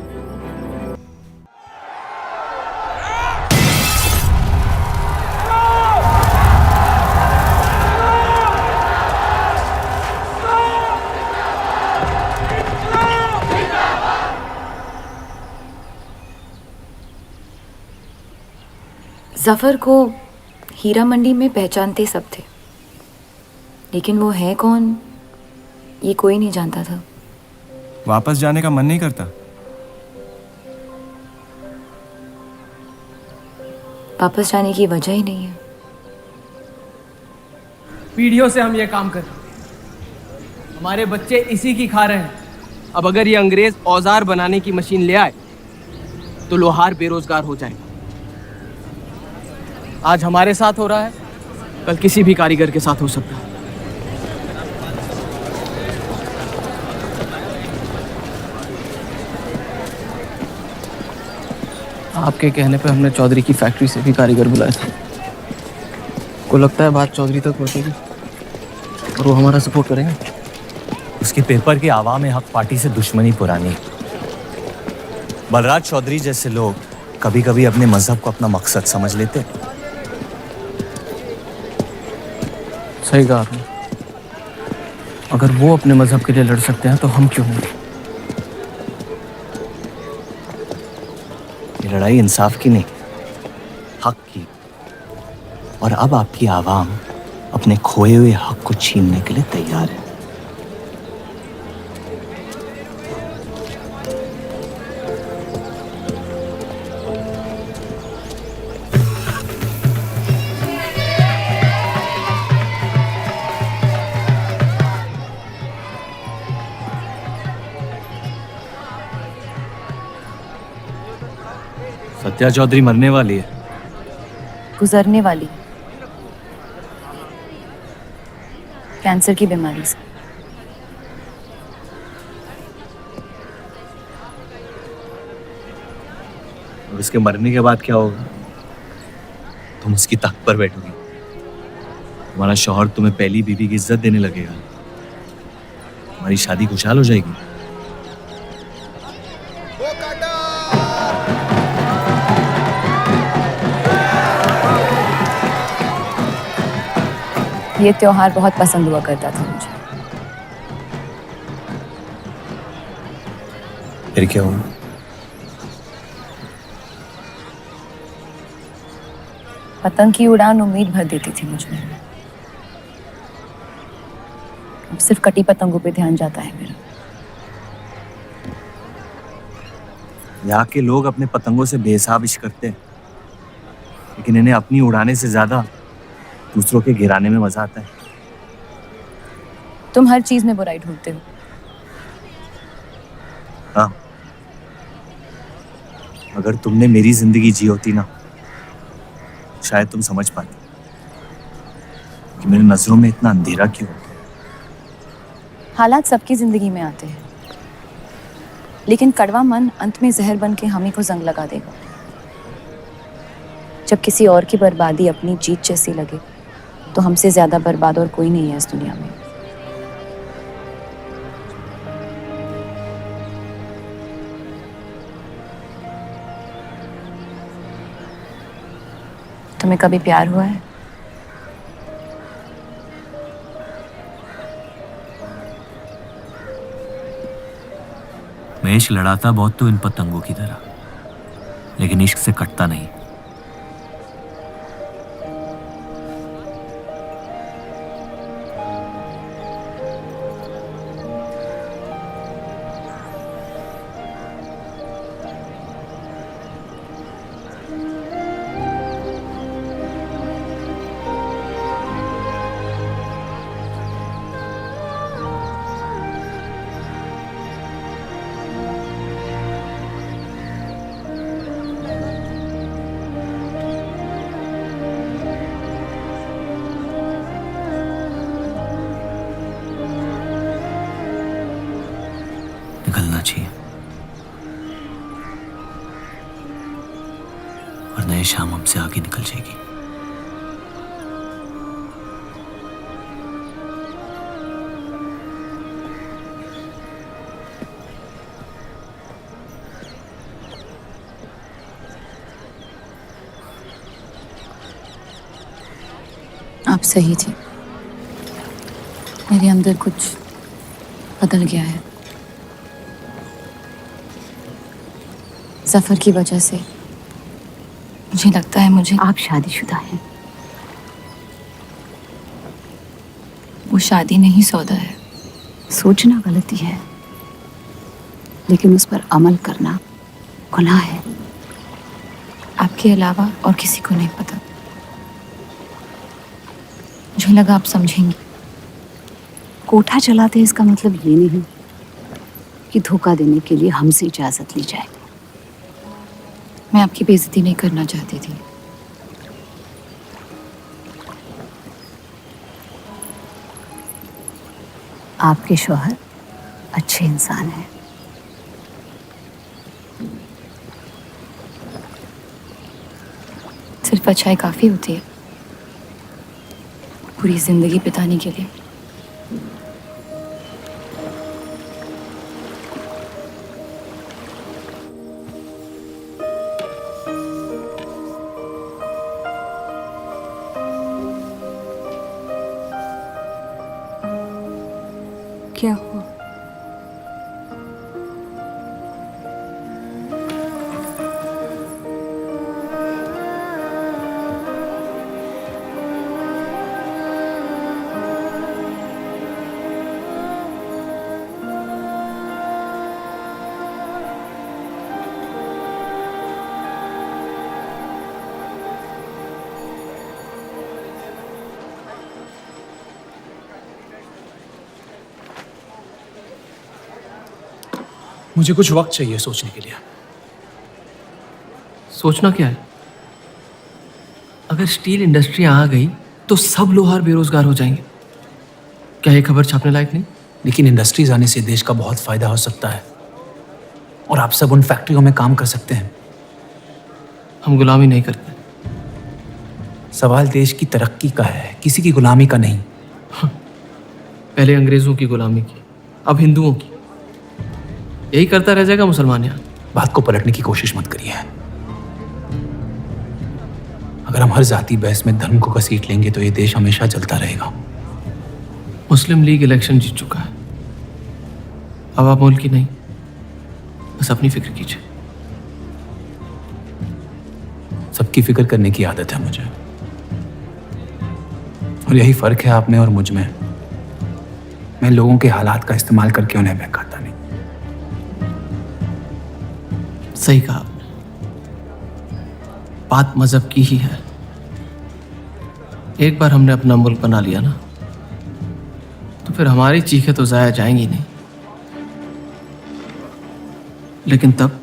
जफर को हीरा मंडी में पहचानते सब थे, लेकिन वो है कौन ये कोई नहीं जानता था। वापस जाने का मन नहीं करता? वापस जाने की वजह ही नहीं है। पीढ़ियों से हम ये काम कर रहे हैं, हमारे बच्चे इसी की खा रहे हैं। अब अगर ये अंग्रेज औजार बनाने की मशीन ले आए तो लोहार बेरोजगार हो जाएगा। आज हमारे साथ हो रहा है, कल किसी भी कारीगर के साथ हो सकता है। आपके कहने पे हमने चौधरी की फैक्ट्री से भी कारीगर बुलाए थे। को लगता है बात चौधरी तक पहुंचेगी और वो हमारा सपोर्ट करेंगे। उसके पेपर के आवाम हक पार्टी से दुश्मनी पुरानी। बलराज चौधरी जैसे लोग कभी कभी अपने मजहब को अपना मकसद समझ लेते। सही कहा आपने। अगर वो अपने मजहब के लिए लड़ सकते हैं तो हम क्यों नहीं? ये लड़ाई इंसाफ की नहीं, हक की। और अब आपकी आवाम अपने खोए हुए हक को छीनने के लिए तैयार है। सत्या चौधरी मरने वाली है। गुजरने वाली, कैंसर की बीमारी से। और उसके मरने के बाद क्या होगा? तुम उसकी तख्त पर बैठोगी, तुम्हारा शौहर तुम्हें पहली बीवी की इज्जत देने लगेगा, तुम्हारी शादी खुशहाल हो जाएगी। ये त्योहार बहुत पसंद हुआ करता था मुझे। फिर क्या हुआ? पतंग की उड़ान उम्मीद भर देती थी मुझमें। अब सिर्फ कटी पतंगों पे ध्यान जाता है मेरा। यहाँ के लोग अपने पतंगों से बेहिसाब इश्क करते हैं, लेकिन इन्हें अपनी उड़ाने से ज्यादा दूसरों के गिराने में मजा आता है। तुम हर चीज में बुराई ढूंढते हो। हाँ, अगर तुमने मेरी जिंदगी जी होती ना, शायद तुम समझ पाती कि मेरी नजरों में इतना अंधेरा क्यों। हालात सबकी जिंदगी में आते हैं, लेकिन कड़वा मन अंत में जहर बन के हम ही को जंग लगा देगा। जब किसी और की बर्बादी अपनी जीत जैसी लगे तो हमसे ज्यादा बर्बाद और कोई नहीं है इस दुनिया में। तुम्हें कभी प्यार हुआ है? मैं इश्क लड़ाता बहुत तो इन पतंगों की तरह, लेकिन इश्क से कटता नहीं। निकलना चाहिए, वरना ये शाम हमसे आगे निकल जाएगी। आप सही थे, मेरे अंदर कुछ बदल गया है। सफर की वजह से मुझे लगता है मुझे आप शादीशुदा हैं। वो शादी नहीं सौदा है। सोचना गलती है, लेकिन उस पर अमल करना गुनाह है। आपके अलावा और किसी को नहीं पता। मुझे लगा आप समझेंगी। कोठा चलाते हैं इसका मतलब ये नहीं कि धोखा देने के लिए हमसे इजाजत ली जाए। मैं आपकी बेइज्जती नहीं करना चाहती थी। आपके शौहर अच्छे इंसान हैं। सिर्फ अच्छाई काफी होती है पूरी जिंदगी बिताने के लिए। क्या हुआ? मुझे कुछ वक्त चाहिए सोचने के लिए। सोचना क्या है? अगर स्टील इंडस्ट्री आ गई तो सब लोहार बेरोजगार हो जाएंगे। क्या ये खबर छापने लायक नहीं? लेकिन इंडस्ट्रीज आने से देश का बहुत फायदा हो सकता है और आप सब उन फैक्ट्रियों में काम कर सकते हैं। हम गुलामी नहीं करते। सवाल देश की तरक्की का है, किसी की गुलामी का नहीं। पहले अंग्रेजों की गुलामी की, अब हिंदुओं की। यही करता रह जाएगा मुसलमान यहाँ। बात को पलटने की कोशिश मत करिए। अगर हम हर जाति बहस में धर्म को घसीट लेंगे तो ये देश हमेशा चलता रहेगा। मुस्लिम लीग इलेक्शन जीत चुका है। अब आप मुल्क की नहीं, बस अपनी फिक्र कीजिए। सबकी फिक्र करने की आदत है मुझे, और यही फर्क है आप में और मुझ में। मैं लोगों के हालात का इस्तेमाल करके उन्हें बहकाता नहीं। सही कहा आपने। बात मजहब की ही है। एक बार हमने अपना मुल्क बना लिया ना, तो फिर हमारी चीखें तो जाया जाएंगी नहीं। लेकिन तब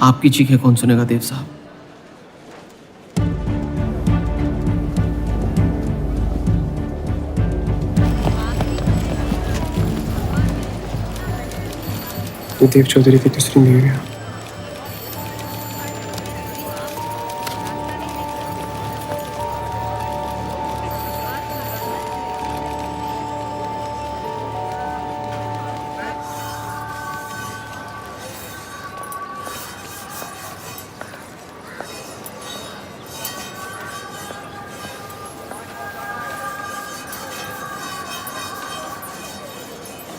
आपकी चीखें कौन सुनेगा देव साहब? तो देव चौधरी की तीसरी बीवी है।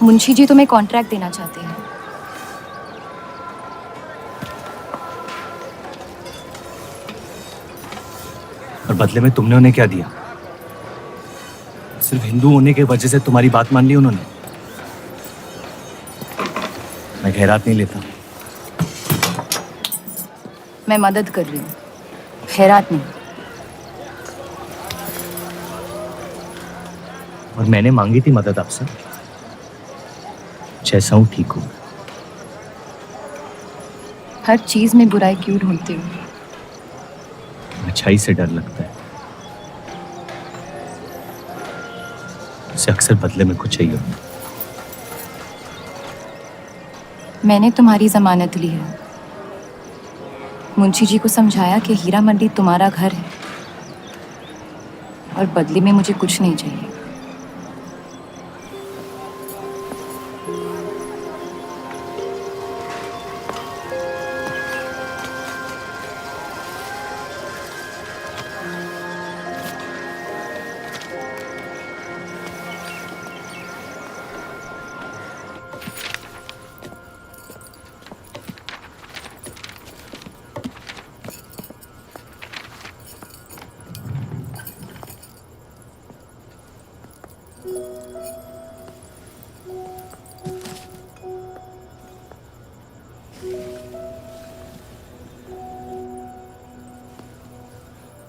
मुंशी जी तुम्हें कॉन्ट्रैक्ट देना चाहते हैं। और बदले में तुमने उन्हें क्या दिया? सिर्फ हिंदू होने की वजह से तुम्हारी बात मान ली उन्होंने? मैं खैरात नहीं लेता। मैं मदद कर रही हूँ, खैरात नहीं। और मैंने मांगी थी मदद आपसे। जैसा हूं ठीक हूं। हर चीज में बुराई क्यों ढूंढते हो? अच्छाई से डर लगता है। उसे अक्सर बदले में कुछ चाहिए होता है। मैंने तुम्हारी जमानत ली है। मुंशी जी को समझाया कि हीरा मंडी तुम्हारा घर है और बदले में मुझे कुछ नहीं चाहिए।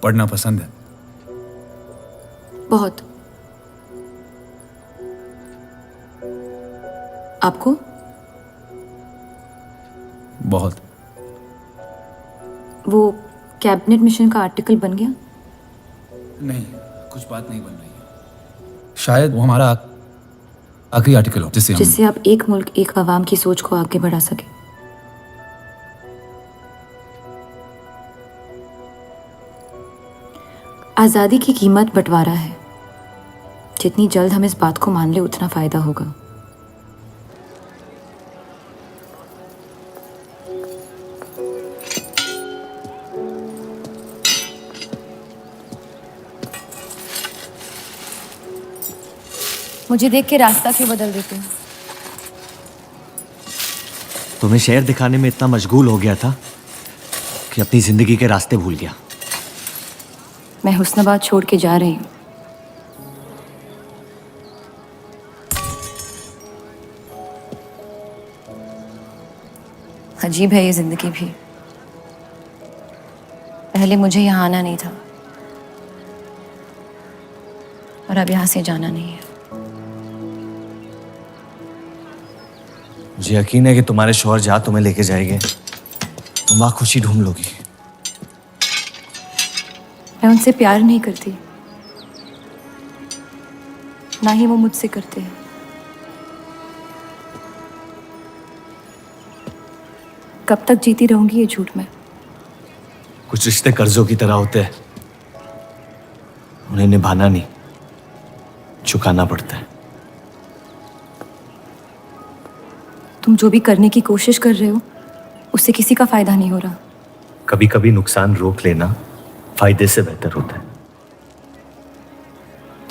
पढ़ना पसंद है? बहुत। आपको? बहुत। वो कैबिनेट मिशन का आर्टिकल बन गया? नहीं, कुछ बात नहीं बन रही है। शायद वो हमारा आखिरी आर्टिकल हो जिससे आप एक मुल्क एक अवाम की सोच को आगे बढ़ा सके। आज़ादी की कीमत बंटवारा है। जितनी जल्द हम इस बात को मान ले उतना फायदा होगा। मुझे देख के रास्ता क्यों बदल देते हो? तुम्हें शहर दिखाने में इतना मशगूल हो गया था कि अपनी जिंदगी के रास्ते भूल गया। मैं हुस्नाबाद छोड़ के जा रही हूँ। अजीब है ये जिंदगी भी। पहले मुझे यहाँ आना नहीं था और अब यहाँ से जाना नहीं है। मुझे यकीन है कि तुम्हारे शौहर जहाँ तुम्हें लेके जाएंगे तुम वहाँ खुशी ढूंढ लोगी। मैं उनसे प्यार नहीं करती, ना ही वो मुझसे करते हैं। कब तक जीती रहूंगी ये झूठ में? कुछ रिश्ते कर्जों की तरह होते हैं, उन्हें निभाना नहीं, चुकाना पड़ता है। तुम जो भी करने की कोशिश कर रहे हो उससे किसी का फायदा नहीं हो रहा। कभी कभी नुकसान रोक लेना फायदे से बेहतर होता है।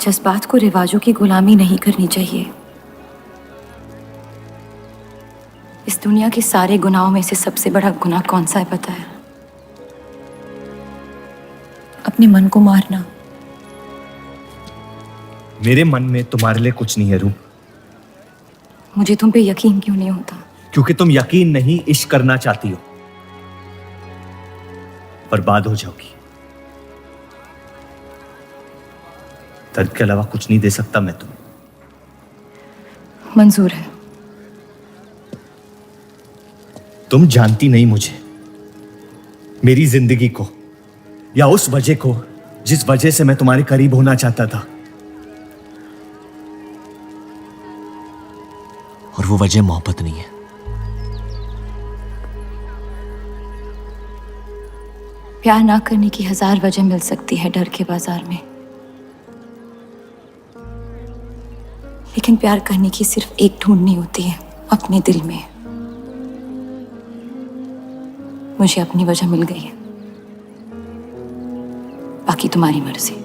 जज्बात को रिवाजों की गुलामी नहीं करनी चाहिए। इस दुनिया के सारे गुनाहों में से सबसे बड़ा गुनाह कौन सा है पता है? अपने मन को मारना। मेरे मन में तुम्हारे लिए कुछ नहीं है रूप। मुझे तुम पे यकीन क्यों नहीं होता? क्योंकि तुम यकीन नहीं इश्क करना चाहती हो, बर्बाद हो जाओगी। दर्द के अलावा कुछ नहीं दे सकता मैं तुम्हें। मंजूर है। तुम जानती नहीं मुझे, मेरी जिंदगी को, या उस वजह को जिस वजह से मैं तुम्हारे करीब होना चाहता था। और वो वजह मोहब्बत नहीं है। प्यार ना करने की 1000 वजह मिल सकती है डर के बाजार में, लेकिन प्यार करने की सिर्फ एक ढूंढनी होती है, अपने दिल में। मुझे अपनी वजह मिल गई है, बाकी तुम्हारी मर्जी।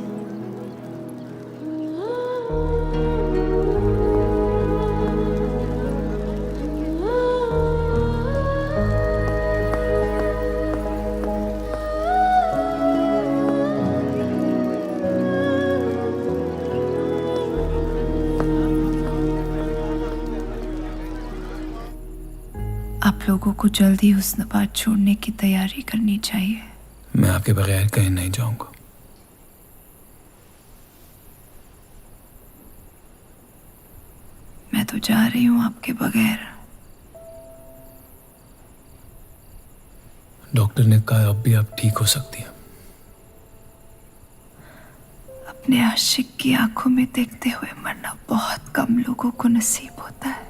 आप लोगों को जल्दी हुस्नाबाद छोड़ने की तैयारी करनी चाहिए। मैं आपके बगैर कहीं नहीं जाऊंगा। मैं तो जा रही हूँ आपके बगैर। डॉक्टर ने कहा अब भी आप ठीक हो सकती हैं। अपने आशिक की आंखों में देखते हुए मरना बहुत कम लोगों को नसीब होता है।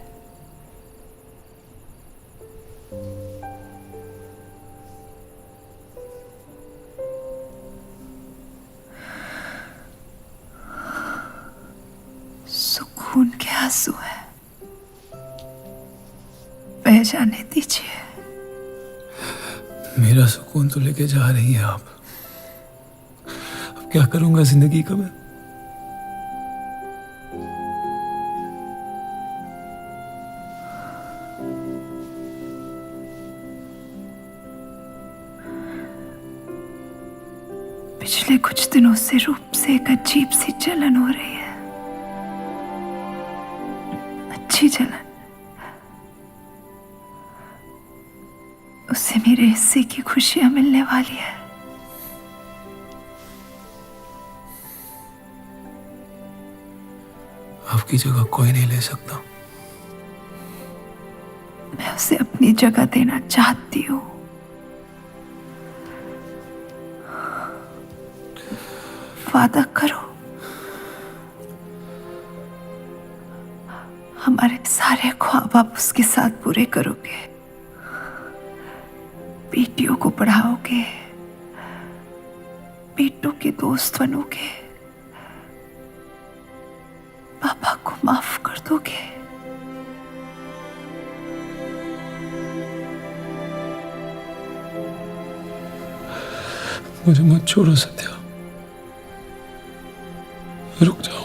सुकून के आंसू है, बह जाने दीजिए। मेरा सुकून तो लेके जा रही हैं आप। अब क्या करूंगा जिंदगी का मैं? पिछले कुछ दिनों से रूप से एक अजीब सी जलन हो रही है, अच्छी जलन। उससे मेरे हिस्से की खुशियां मिलने वाली है। आपकी जगह कोई नहीं ले सकता। मैं उसे अपनी जगह देना चाहती हूँ। वादा करो, हमारे सारे ख्वाब आप उसके साथ पूरे करोगे, बेटियों को पढ़ाओगे, बेटों के दोस्त बनोगे, पापा को माफ कर दोगे। मुझे मत छोड़ो सत्या, रुक जाओ।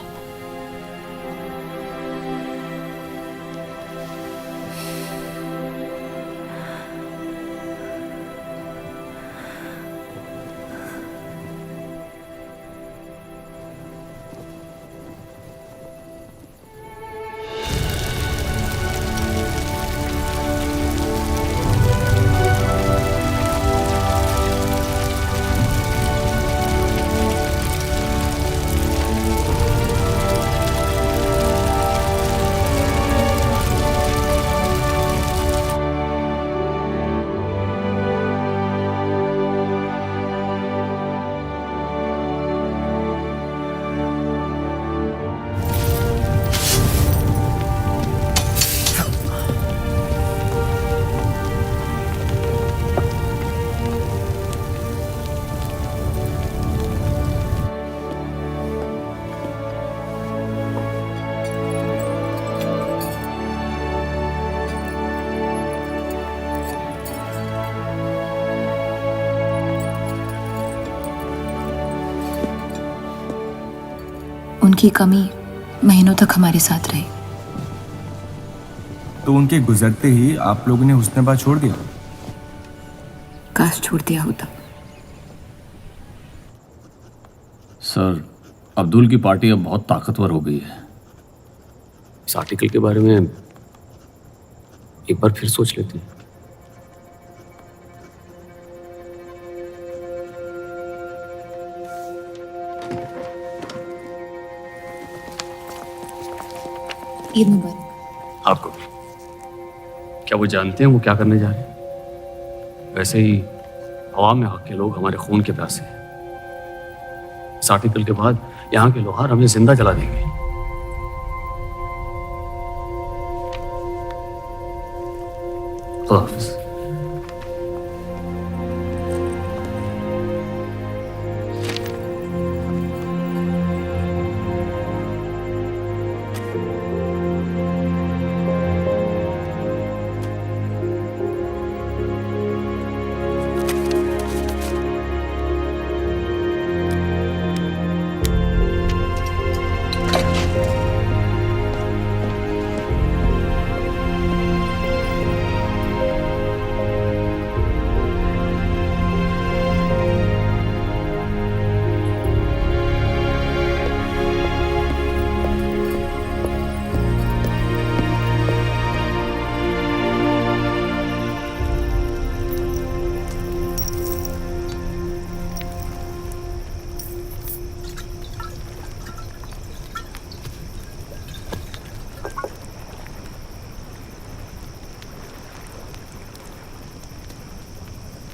उनकी कमी महीनों तक हमारे साथ रही। तो उनके गुजरते ही आप लोगों ने हुस्न-ए-बा छोड़ दिया? काश छोड़ दिया होता। सर, अब्दुल की पार्टी अब बहुत ताकतवर हो गई है। इस आर्टिकल के बारे में एक बार फिर सोच लेते हैं। ईद मुबारक। आपको भी। क्या वो जानते हैं वो क्या करने जा रहे हैं? वैसे ही हवा में हक के लोग हमारे खून के प्यासे हैं। इस आर्टिकल के बाद यहाँ के लोहार हमें जिंदा जला देंगे। खुदा हाफिज।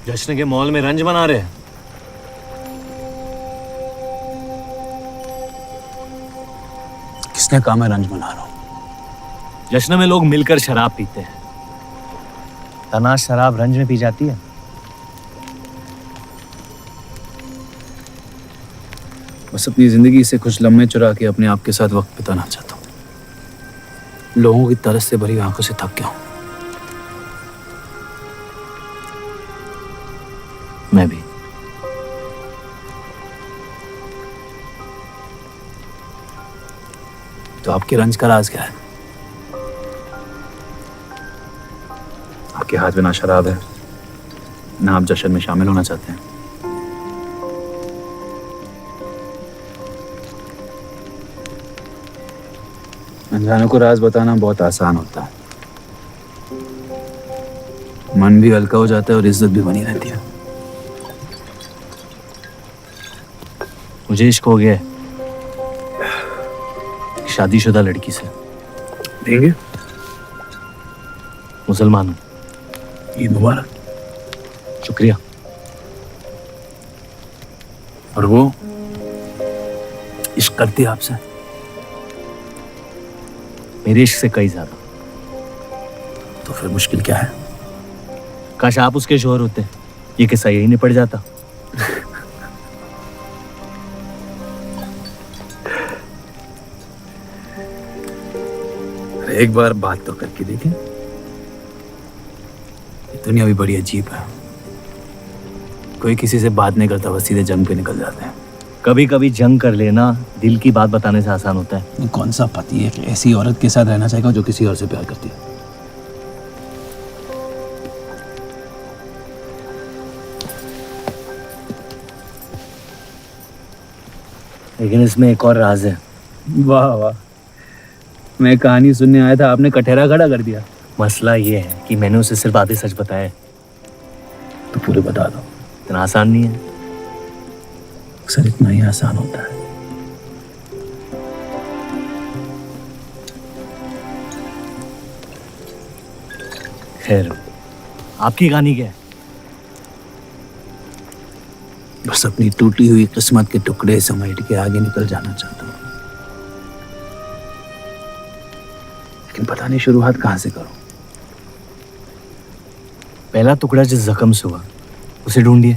जश्न के मॉल में रंज बना रहे हैं। किसने कहा मैं रंज बना रहा हूं? जश्न में लोग मिलकर शराब पीते हैं। तनाज शराब रंज में पी जाती है। बस अपनी जिंदगी से कुछ लम्हे चुरा के अपने आप के साथ वक्त बिताना चाहता हूं। लोगों की तरस से भरी आंखों से थक गया हूं। मैं भी। तो आपके रंज का राज क्या है? आपके हाथ में ना शराब है, ना आप जश्न में शामिल होना चाहते हैं। अनजानों को राज बताना बहुत आसान होता है। मन भी हल्का हो जाता है और इज्जत भी बनी रहती है। मुझे इश्क हो गया है। शादीशुदा लड़की से। देंगे? मुसलमान हूँ। ईद मुबारक। शुक्रिया। और वो इश्क करती है आपसे? मेरे इश्क से कई ज्यादा। तो फिर मुश्किल क्या है? काश आप उसके शोहर होते, ये किस्सा यही निपट जाता। एक बार बात तो करके देखें। दुनिया भी बड़ी अजीब है, कोई किसी से बात नहीं करता, बस सीधे जंग पे निकल जाते हैं। कभी कभी जंग कर लेना दिल की बात बताने से आसान होता है। कौन सा पति है कि ऐसी औरत के साथ रहना चाहेगा जो किसी और से प्यार करती है? लेकिन इसमें एक और राज है। वाह वाह, मैं कहानी सुनने आया था, आपने कटहरा खड़ा कर दिया। मसला ये है कि मैंने उसे सिर्फ आधे सच बताया। तो पूरे बता दो। इतना आसान नहीं है। अक्सर इतना ही आसान होता है। खैर, आपकी कहानी क्या है? बस अपनी टूटी हुई किस्मत के टुकड़े समेट के आगे निकल जाना चाहता हूँ, लेकिन पता नहीं शुरुआत कहाँ से करूं। पहला टुकड़ा जिस जख्म से हुआ उसे ढूंढिए,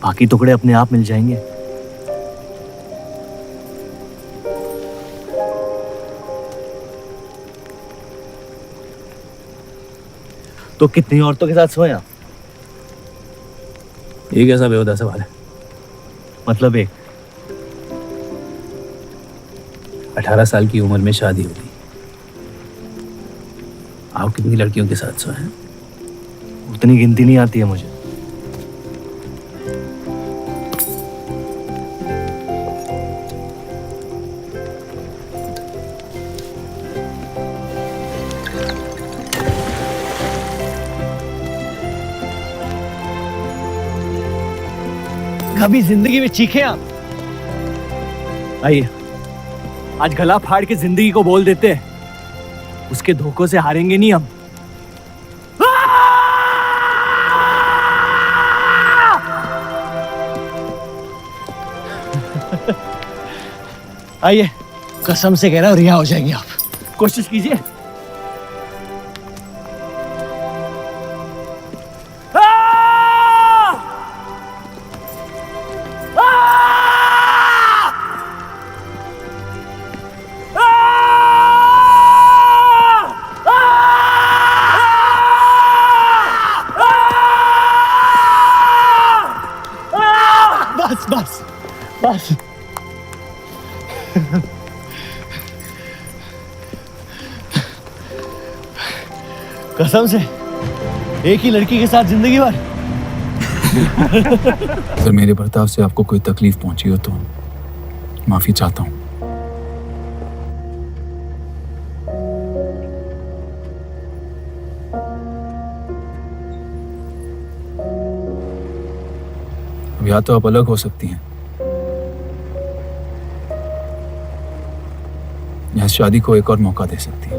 बाकी टुकड़े अपने आप मिल जाएंगे। तो कितनी औरतों के साथ सोए आप? ये कैसा बेहुदा सवाल है? मतलब एक 18 साल की उम्र में शादी हो गई। आप कितनी लड़कियों के साथ सोए हैं? उतनी गिनती नहीं आती है मुझे। कभी जिंदगी में चीखे आप? आइए, आज गला फाड़ के जिंदगी को बोल देते हैं, उसके धोखों से हारेंगे नहीं हम। आइए, कसम से कह रहा हूं रिहा हो जाएंगे आप। कोशिश कीजिए। बस बस बस। कसम से एक ही लड़की के साथ जिंदगी भर। अगर मेरे बर्ताव से आपको कोई तकलीफ पहुंची हो तो माफी चाहता हूं। अब या तो आप अलग हो सकती हैं या इस शादी को एक और मौका दे सकती हैं।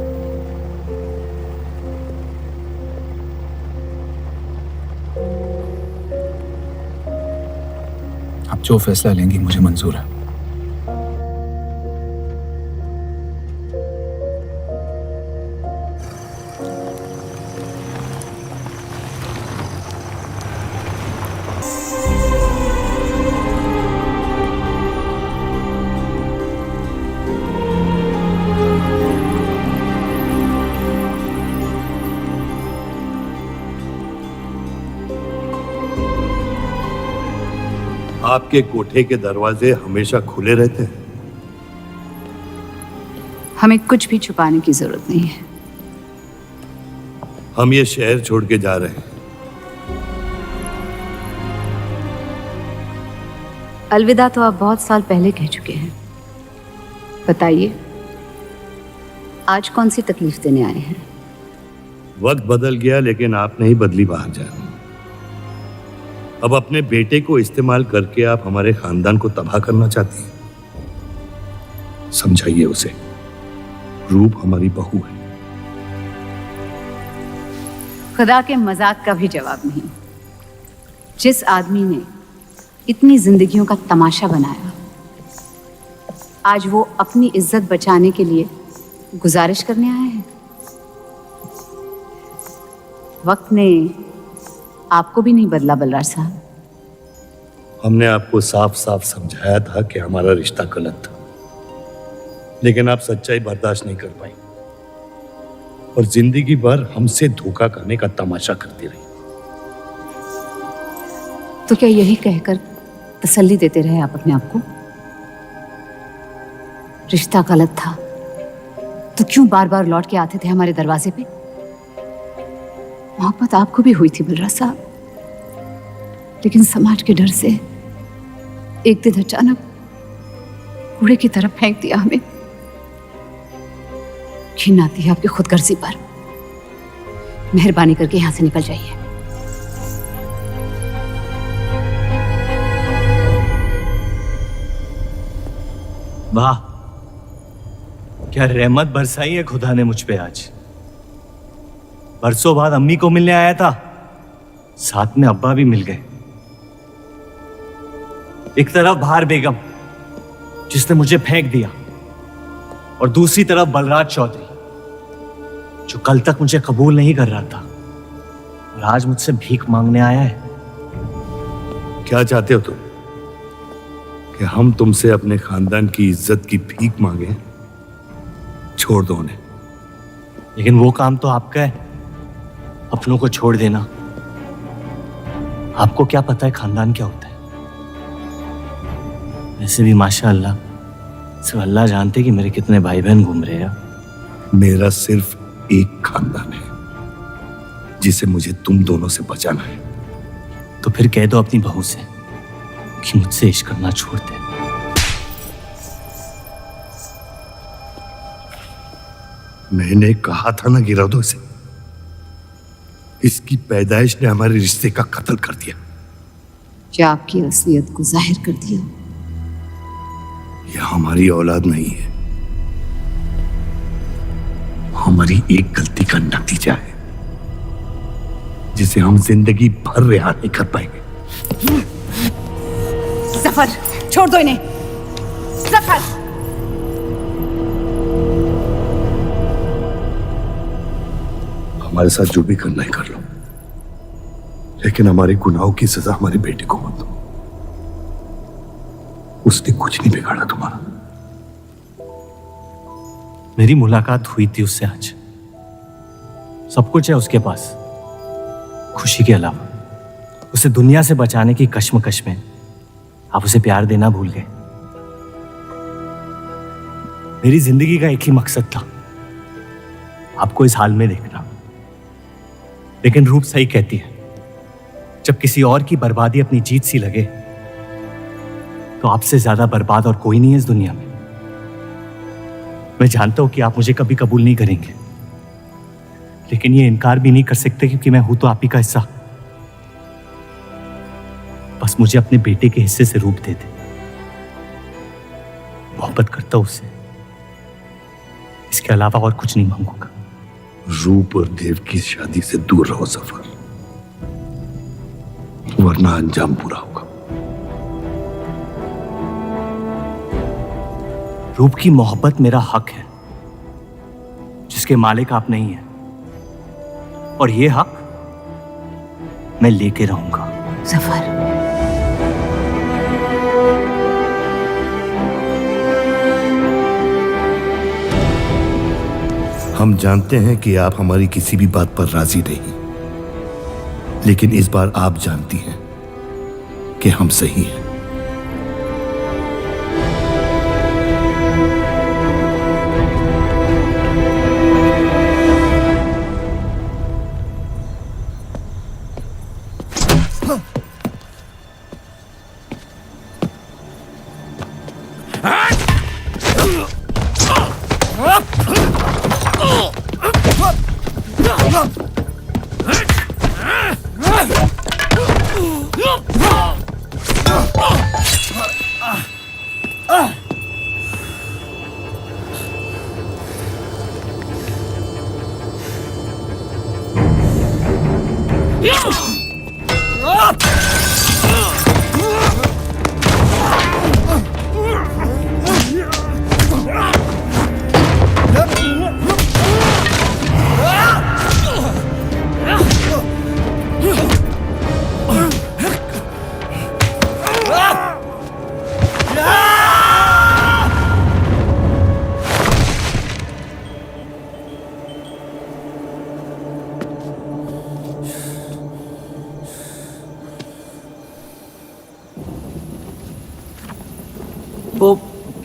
आप जो फैसला लेंगी मुझे मंजूर है। आपके कोठे के दरवाजे हमेशा खुले रहते हैं? हमें कुछ भी छुपाने की जरूरत नहीं है। हम ये शहर छोड़ के जा रहे हैं। अलविदा तो आप बहुत साल पहले कह चुके हैं। बताइए, आज कौन सी तकलीफ देने आए हैं? वक्त बदल गया लेकिन आप नहीं बदली बाहर जा। अब अपने बेटे को इस्तेमाल करके आप हमारे खानदान को तबाह करना चाहती हैं। समझाइए उसे, रूप हमारी बहू है। खुदा के मजाक का भी जवाब नहीं। जिस आदमी ने इतनी जिंदगियों का तमाशा बनाया, आज वो अपनी इज्जत बचाने के लिए गुजारिश करने आए हैं। वक्त ने आपको भी नहीं बदला बलराज साहब। हमने आपको साफ साफ समझाया था कि हमारा रिश्ता गलत था, लेकिन आप सच्चाई बर्दाश्त नहीं कर पाई और जिंदगी भर हमसे धोखा खाने का तमाशा करती रही। तो क्या यही कहकर तसल्ली देते रहे आप अपने आप को? रिश्ता गलत था तो क्यों बार बार लौट के आते थे हमारे दरवाजे पे? मोहब्बत आपको भी हुई थी बलराज साहब, लेकिन समाज के डर से एक दिन अचानक कूड़े की तरफ फेंक दिया हमें। घिन आती है आपकी खुदगर्जी पर। मेहरबानी करके यहां से निकल जाइए। वाह, क्या रहमत बरसाई है खुदा ने मुझ पे आज। बरसों बाद अम्मी को मिलने आया था, साथ में अब्बा भी मिल गए। एक तरफ बहार बेगम जिसने मुझे फेंक दिया और दूसरी तरफ बलराज चौधरी जो कल तक मुझे कबूल नहीं कर रहा था और आज मुझसे भीख मांगने आया है। क्या चाहते हो तुम? कि हम तुमसे अपने खानदान की इज्जत की भीख मांगे? छोड़ दो उन्हें। लेकिन वो काम तो आपका है, अपनों को छोड़ देना। आपको क्या पता है खानदान क्या होता है? वैसे भी माशाअल्लाह सिर्फ अल्लाह जानते कि मेरे कितने भाई बहन घूम रहे हैं। मेरा सिर्फ एक खानदान है जिसे मुझे तुम दोनों से बचाना है। तो फिर कह दो अपनी बहू से कि मुझसे इश्क करना छोड़ दे। मैंने कहा था ना गिरा दो इसे। इसकी पैदाइश ने हमारे रिश्ते का कत्ल कर दिया। क्या आपकी असलियत को जाहिर कर दिया? यह हमारी औलाद नहीं है, हमारी एक गलती का नतीजा है जिसे हम जिंदगी भर रिहा नहीं कर पाएंगे। जफर, छोड़ दो इन्हें। जफर, हमारे साथ जो भी करना है कर लो, लेकिन हमारे गुनाहों की सजा हमारे बेटे को मत दो। उसने कुछ नहीं बिगाड़ा तुम्हारा। मेरी मुलाकात हुई थी उससे आज। सब कुछ है उसके पास, खुशी के अलावा। उसे दुनिया से बचाने की कश्मकश में आप उसे प्यार देना भूल गए। मेरी जिंदगी का एक ही मकसद था, आपको इस हाल में देखना। लेकिन रूप सही कहती है, जब किसी और की बर्बादी अपनी जीत सी लगे तो आपसे ज्यादा बर्बाद और कोई नहीं है इस दुनिया में। मैं जानता हूं कि आप मुझे कभी कबूल नहीं करेंगे, लेकिन ये इनकार भी नहीं कर सकते क्योंकि मैं हूं तो आप ही का हिस्सा। बस मुझे अपने बेटे के हिस्से से रूप दे दे। मोहब्बत करता हूं उससे, इसके अलावा और कुछ नहीं मांगूंगा। रूप और देव की शादी से दूर रहो सफर, वरना अंजाम बुरा होगा। रूप की मोहब्बत मेरा हक है जिसके मालिक आप नहीं हैं, और ये हक मैं लेके रहूंगा। जफर, हम जानते हैं कि आप हमारी किसी भी बात पर राजी नहीं, लेकिन इस बार आप जानती हैं कि हम सही हैं। वो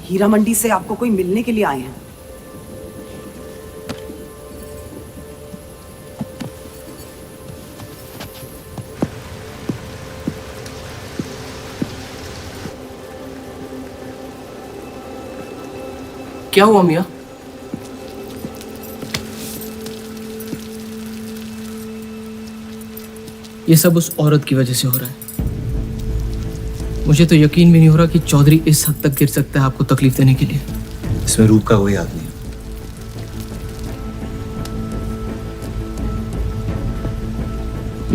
हीरा मंडी से आपको कोई मिलने के लिए आए हैं। क्या हुआ मियाँ? ये सब उस औरत की वजह से हो रहा है। मुझे तो यकीन भी नहीं हो रहा कि चौधरी इस हद तक गिर सकता है आपको तकलीफ देने के लिए। इसमें रूप का कोई आदमी है।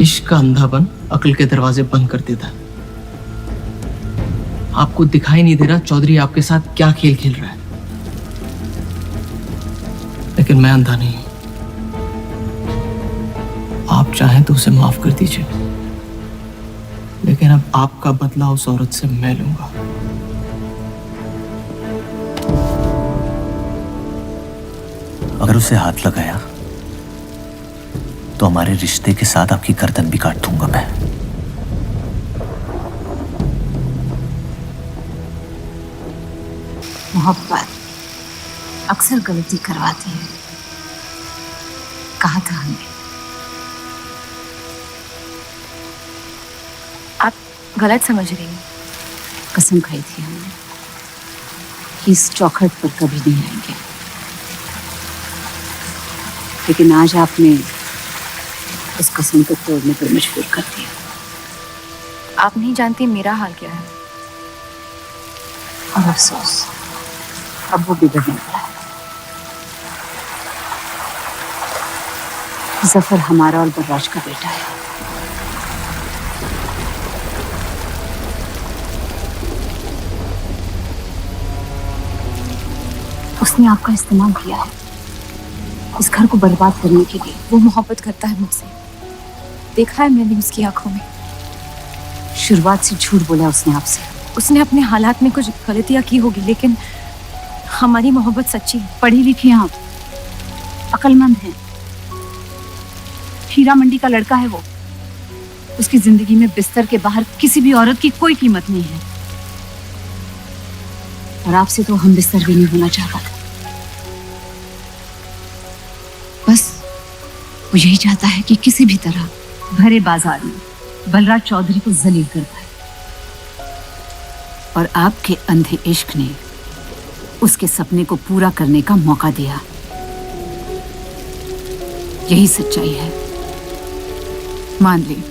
इश्क का अंधापन अक्ल के दरवाजे बंद कर देता है। आपको दिखाई नहीं दे रहा चौधरी आपके साथ क्या खेल खेल रहा है, लेकिन मैं अंधा नहीं हूं। आप चाहें तो उसे माफ कर दीजिए, लेकिन अब आपका बदला उस औरत से मैं लूंगा। अगर उसे हाथ लगाया तो हमारे रिश्ते के साथ आपकी गर्दन भी काट दूंगा मैं। मोहब्बत अक्सर गलती करवाती है, कहा था हमने। आप गलत समझ रही हैं। कसम खाई थी हमने कि इस चौखट पर कभी नहीं आएंगे, लेकिन आज आपने उस कसम को तोड़ने पर मजबूर कर दिया। आप नहीं जानती मेरा हाल क्या है। और अफसोस अब वो बिगड़ने वाला है। जफर हमारा और बर्राज का बेटा है। उसने आपका इस्तेमाल किया है इस घर को बर्बाद करने के लिए। वो मोहब्बत करता है मुझसे, देखा है मैंने उसकी आंखों में। शुरुआत से झूठ बोला उसने आपसे। उसने अपने हालात में कुछ गलतियां की होगी, लेकिन हमारी मोहब्बत सच्ची है। पढ़ी लिखी आप, अक्लमंद हैं। हीरा मंडी का लड़का है वो। उसकी जिंदगी में बिस्तर के बाहर किसी भी औरत की कोई कीमत नहीं है। और आपसे तो हम बिस्तर भी नहीं होना चाहता था। बस वो यही चाहता है कि किसी भी तरह भरे बाजार में बलराज चौधरी को जलील कर पाए। और आपके अंधे इश्क ने उसके सपने को पूरा करने का मौका दिया। यही सच्चाई है, मान ली।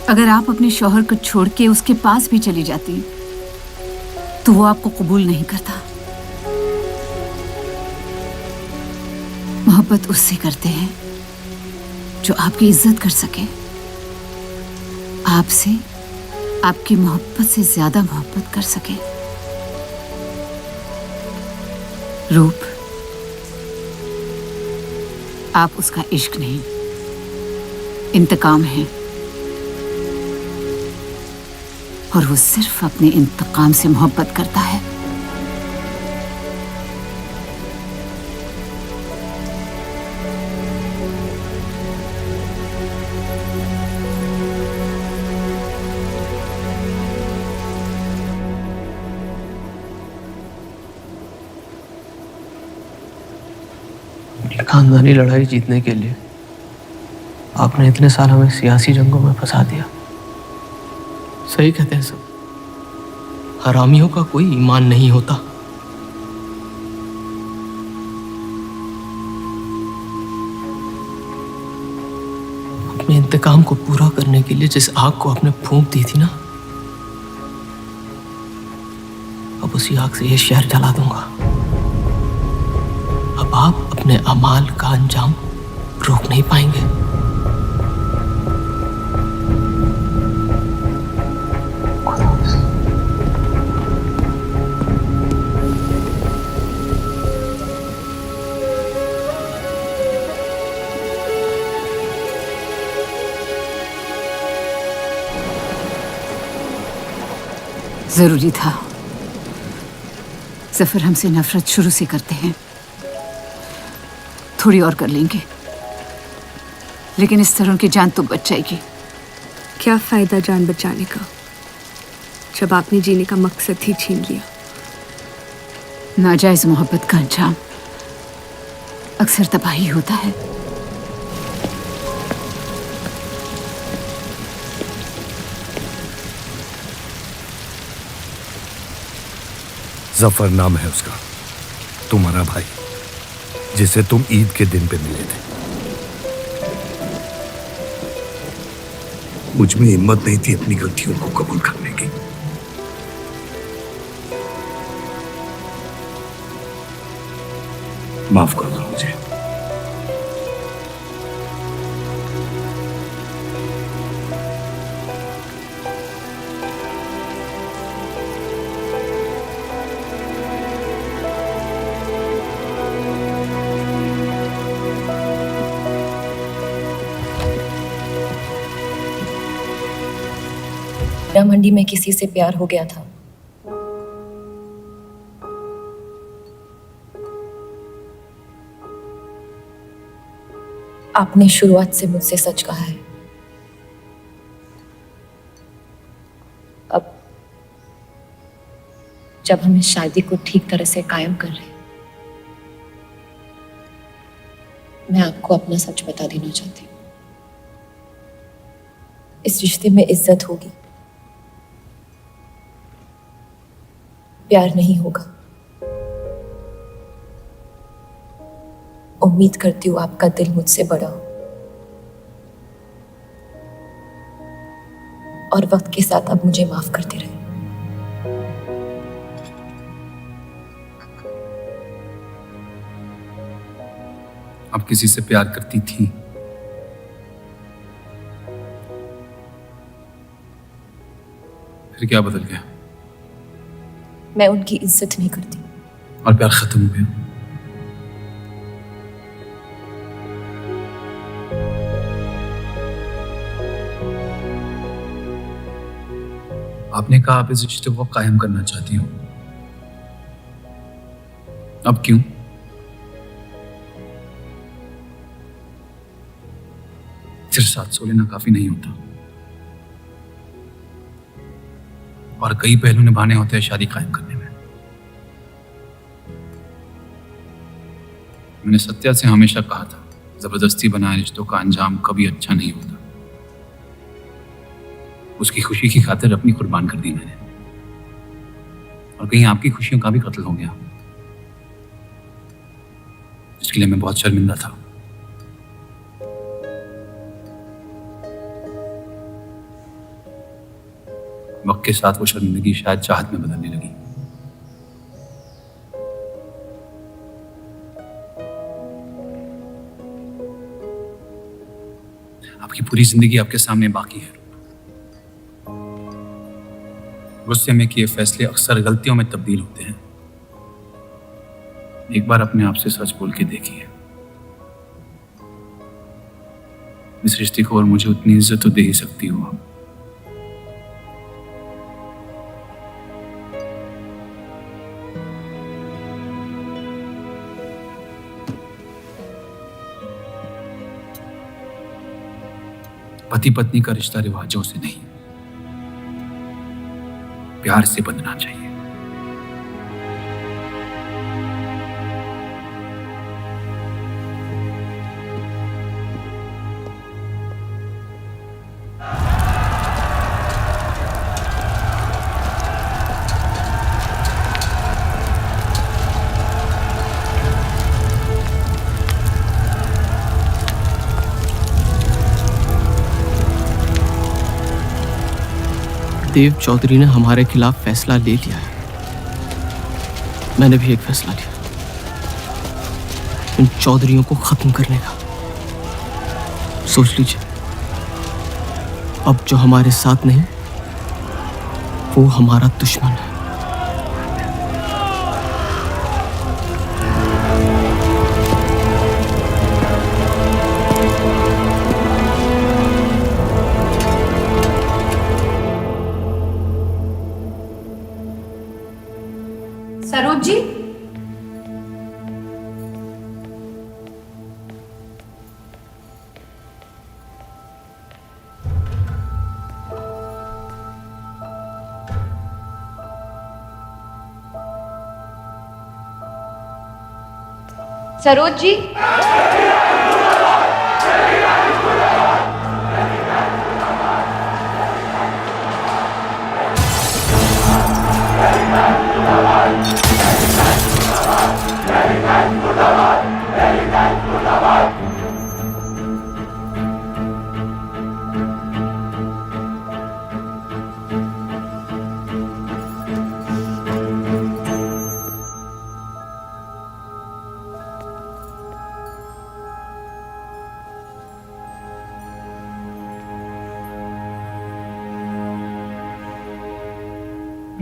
अगर आप अपने शौहर को छोड़ के उसके पास भी चली जाती तो वो आपको कबूल नहीं करता। मोहब्बत उससे करते हैं जो आपकी इज्जत कर सके। आपसे, आपकी मोहब्बत से ज्यादा मोहब्बत कर सके। रूप, आप उसका इश्क नहीं, इंतकाम है। और वो सिर्फ अपने इंतकाम से मोहब्बत करता है। खानदानी लड़ाई जीतने के लिए आपने इतने साल हमें सियासी जंगों में फंसा दिया। सही कहते हैं सब, हरामियों का कोई ईमान नहीं होता। अपने इंतकाम को पूरा करने के लिए जिस आग को आपने फूंक दी थी ना, अब उसी आग से ये शहर जला दूंगा। अब आप अपने अमाल का अंजाम रोक नहीं पाएंगे। जरूरी था। जफर हमसे नफरत शुरू से करते हैं। थोड़ी और कर लेंगे, लेकिन इस तरह उनकी जान तो बच जाएगी। क्या फायदा जान बचाने का जब आपने जीने का मकसद ही छीन लिया। नाजायज मोहब्बत का अंजाम अक्सर तबाही होता है। जफर नाम है उसका, तुम्हारा भाई, जिसे तुम ईद के दिन पे मिले थे। मुझ में हिम्मत नहीं थी अपनी गलतियों को कबूल करने की। माफ कर दो मुझे। मंडी में किसी से प्यार हो गया था। आपने शुरुआत से मुझसे सच कहा है। अब जब हम इस शादी को ठीक तरह से कायम कर रहे हैं, मैं आपको अपना सच बता देना चाहती हूँ। इस रिश्ते में इज्जत होगी, प्यार नहीं होगा। उम्मीद करती हूँ आपका दिल मुझसे बड़ा हो और वक्त के साथ आप मुझे माफ करते रहे। आप किसी से प्यार करती थी? फिर क्या बदल गया? मैं उनकी इज्जत नहीं करती। और प्यार खत्म हो गया? आपने कहा आप इस रिश्ते को कायम करना चाहती हो। अब क्यों? सिर्फ 700 लेना काफी नहीं होता, और कई पहलू निभाने होते हैं शादी कायम करने में। मैंने सत्या से हमेशा कहा था, जबरदस्ती बनाए रिश्तों का अंजाम कभी अच्छा नहीं होता। उसकी खुशी की खातिर अपनी कुर्बान कर दी मैंने, और कहीं आपकी खुशियों का भी कत्ल हो गया, जिसके लिए मैं बहुत शर्मिंदा था। वक्त के साथ वो शर्मिंदगी शायद चाहत में बदलने लगी। आपकी पूरी जिंदगी आपके सामने बाकी है। गुस्से में किए फैसले अक्सर गलतियों में तब्दील होते हैं। एक बार अपने आप से सच बोल के देखिए। इस रिश्ते को और मुझे उतनी इज्जत तो दे ही सकती हो आप। पति पत्नी का रिश्ता रिवाजों से नहीं, प्यार से बंधना चाहिए। देव चौधरी ने हमारे खिलाफ फैसला ले लिया है। मैंने भी एक फैसला लिया, इन चौधरियों को खत्म करने का। सोच लीजिए, अब जो हमारे साथ नहीं वो हमारा दुश्मन है। सरोज जी, सरोज जी,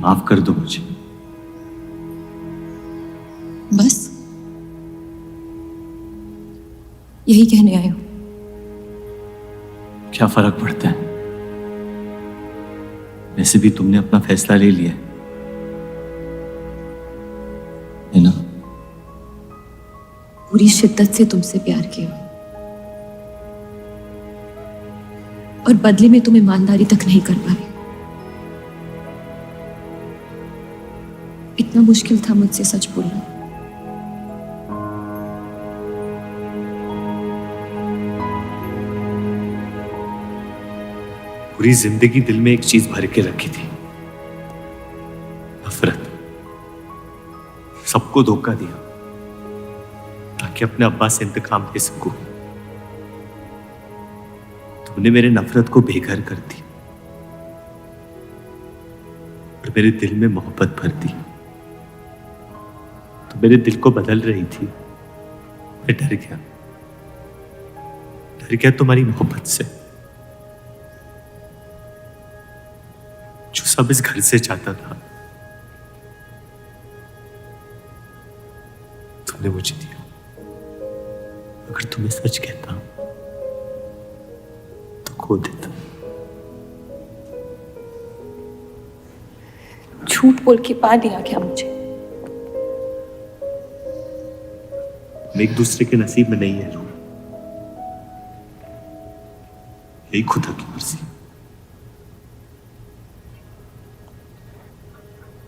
माफ कर दो मुझे। बस यही कहने आए हो? क्या फर्क पड़ता है? वैसे भी तुमने अपना फैसला ले लिया है ना? पूरी शिद्दत से तुमसे प्यार किया और बदले में तुम ईमानदारी तक नहीं कर पाए। इतना मुश्किल था मुझसे सच बोलना। पूरी जिंदगी दिल में एक चीज भर के रखी थी, नफरत। सबको धोखा दिया ताकि अपने अब्बा से इंतकाम ले सकूं। तुमने मेरे नफरत को बेघर कर दी और मेरे दिल में मोहब्बत भर दी। तो मेरे दिल को बदल रही थी। मैं डर गया तुम्हारी मोहब्बत से, जो सब इस घर से चाहता था तुमने मुझे दिया। अगर तुम्हें सच कहता तो खो देता। झूठ बोल के पा लिया क्या मुझे? हम एक दूसरे के नसीब में नहीं है रूह, यही खुदा की मर्जी।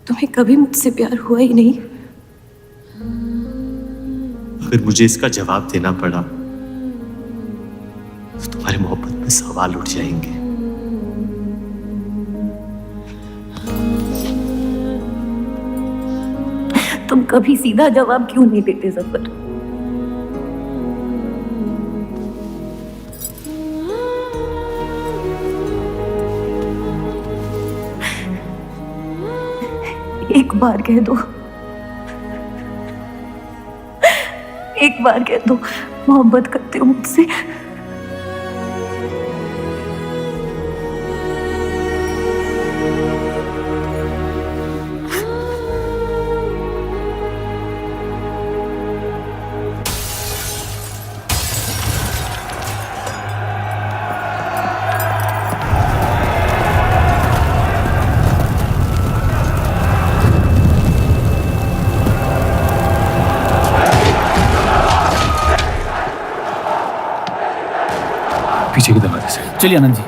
तुम्हें कभी मुझसे प्यार हुआ ही नहीं? अगर मुझे इसका जवाब देना पड़ा तो तुम्हारी मोहब्बत में सवाल उठ जाएंगे। तुम कभी सीधा जवाब क्यों नहीं देते जफर? एक बार कह दो, एक बार कह दो मोहब्बत करते हो मुझसे। पीछे की दरवाजे से। चलिए आनंद जी।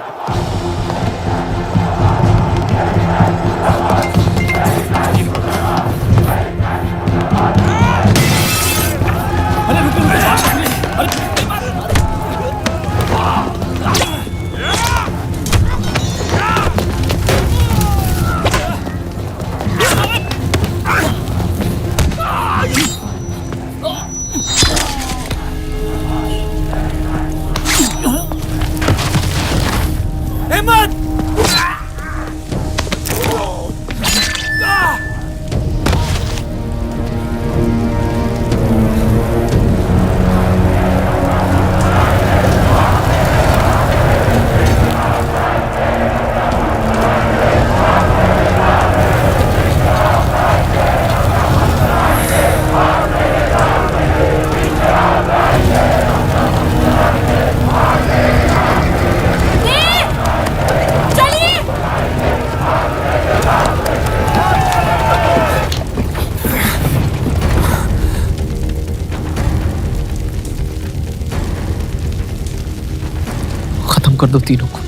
कर दो तीनों को।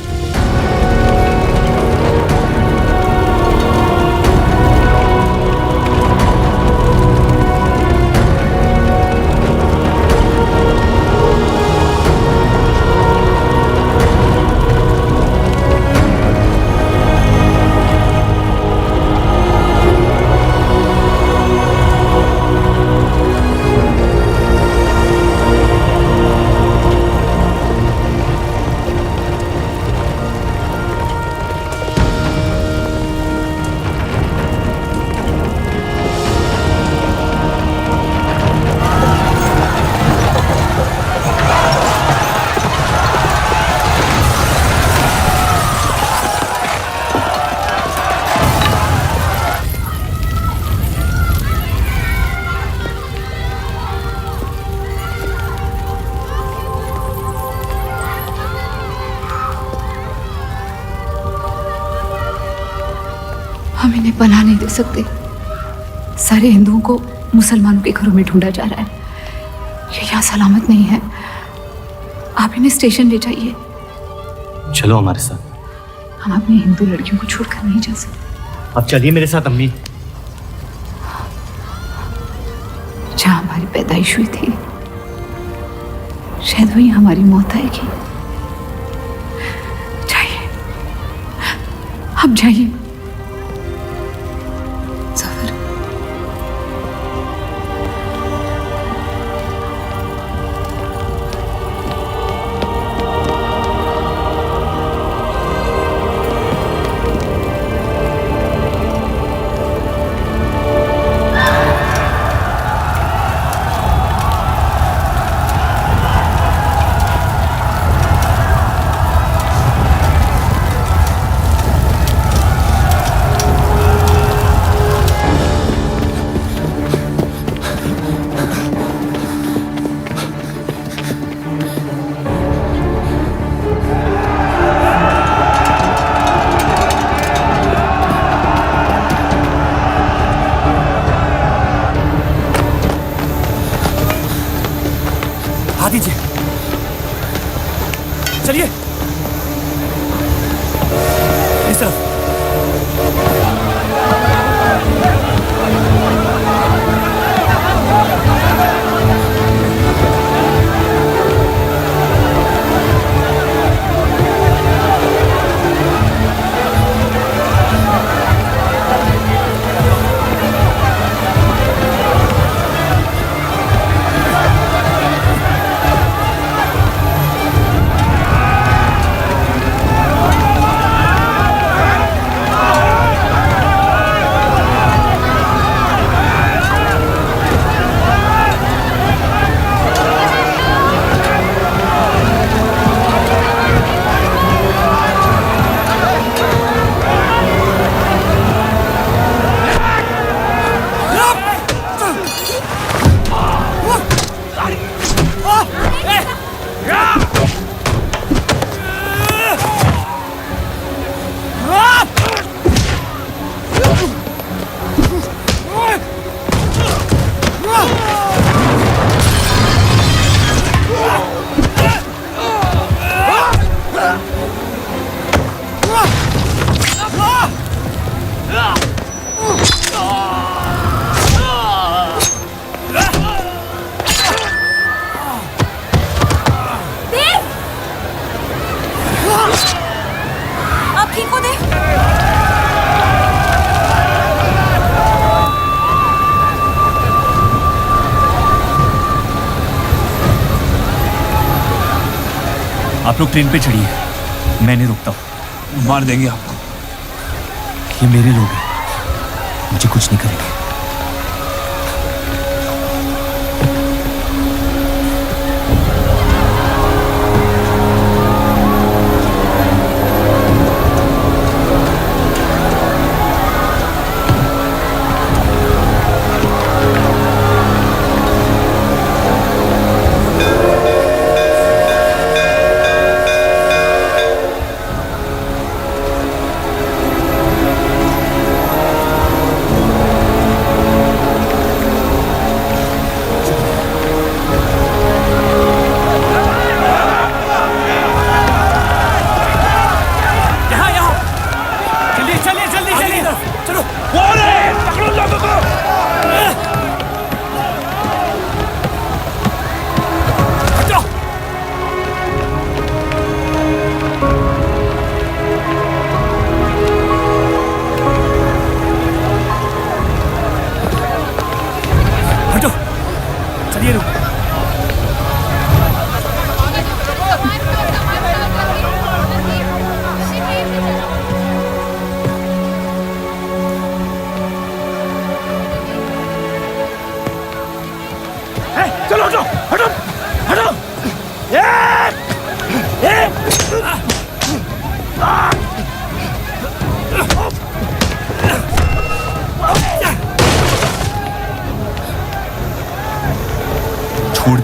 हम इन्हें पनाह नहीं दे सकते। सारे हिंदुओं को मुसलमानों के घरों में ढूंढा जा रहा है। ये यहाँ सलामत नहीं है। आप इन्हें स्टेशन ले जाइए। चलो हमारे साथ। हम अपनी हिंदू लड़कियों को छोड़कर नहीं जा सकते। अब चलिए मेरे साथ अम्मी। जहाँ हमारी पैदाइश हुई थी, शायद वही हमारी मौत आएगी। जाइए, अब जाइए। दीजिए, चलिए इस तरफ। आप लोग ट्रेन पे चढ़िए, मैं नहीं रुकता हूँ। मार देंगे आपको। ये मेरे लोग हैं, मुझे कुछ नहीं करेंगे।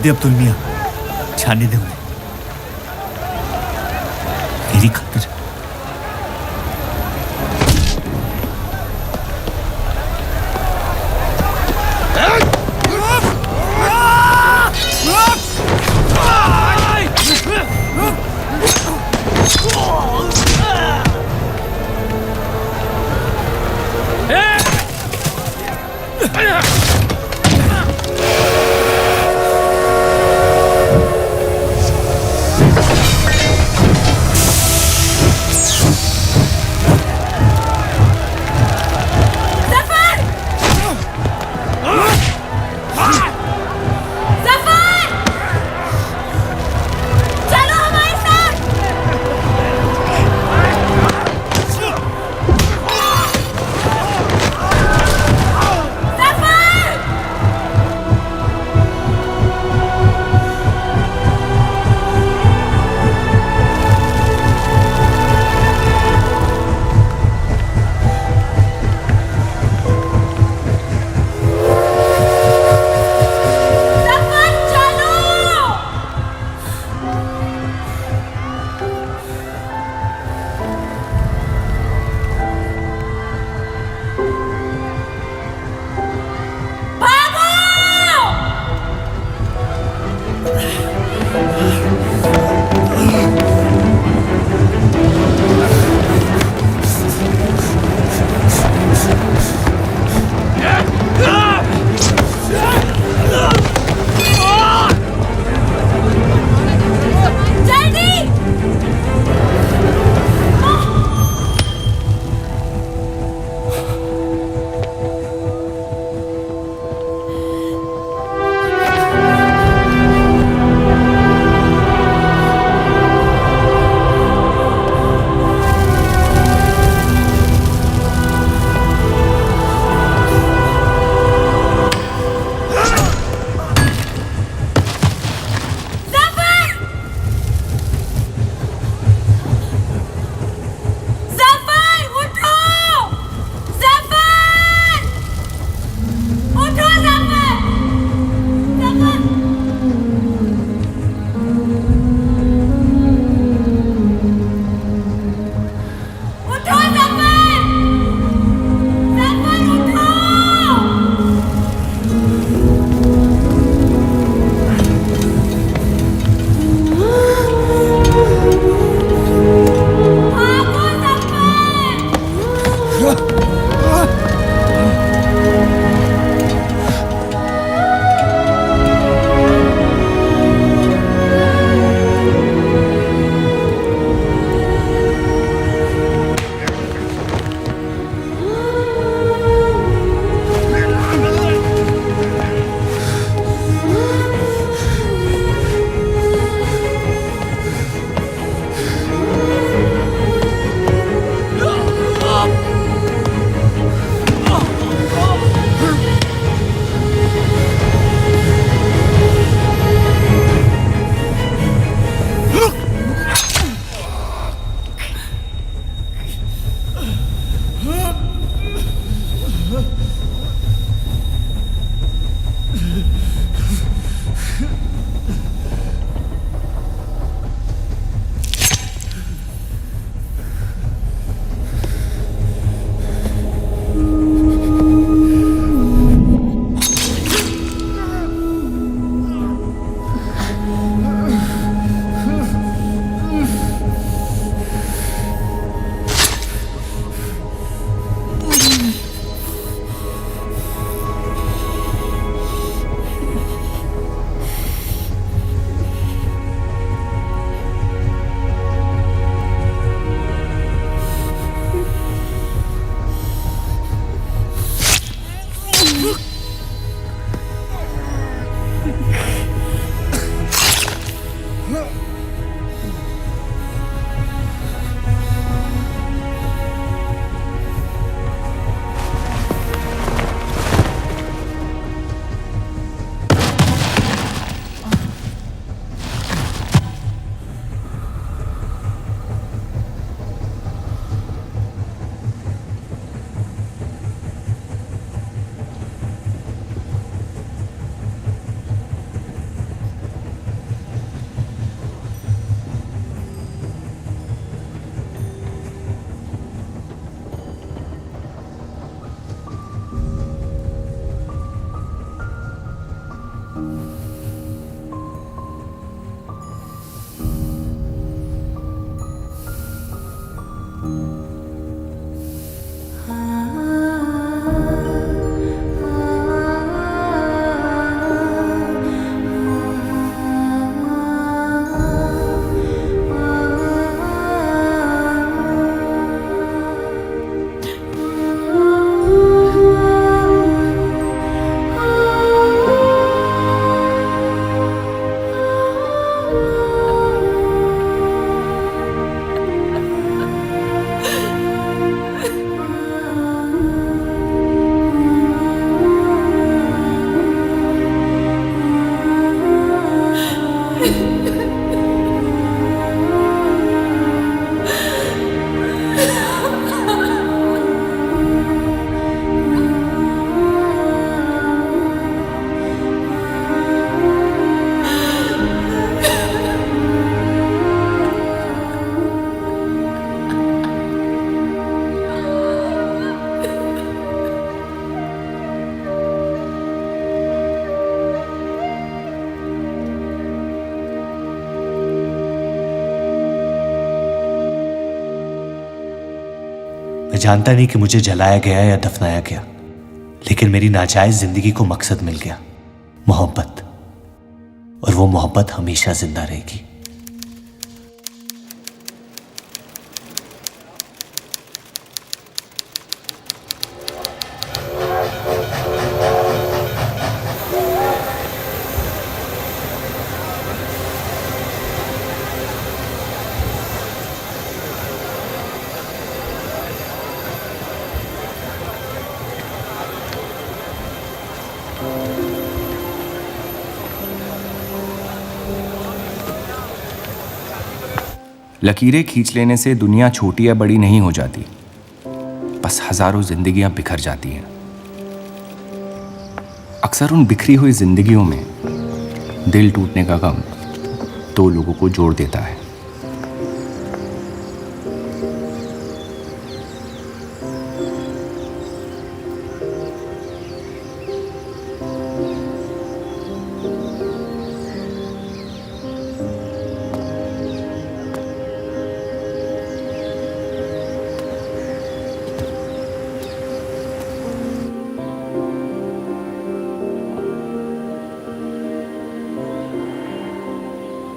दे अब्दुल मियां, जाने दे उन्हें मेरी खातिर। मैं जानता नहीं कि मुझे जलाया गया या दफनाया गया, लेकिन मेरी नाजायज जिंदगी को मकसद मिल गया, मोहब्बत। और वो मोहब्बत हमेशा जिंदा रहेगी। लकीरें खींच लेने से दुनिया छोटी या बड़ी नहीं हो जाती, बस हजारों जिंदगियां बिखर जाती हैं। अक्सर उन बिखरी हुई जिंदगियों में दिल टूटने का गम दो लोगों को जोड़ देता है।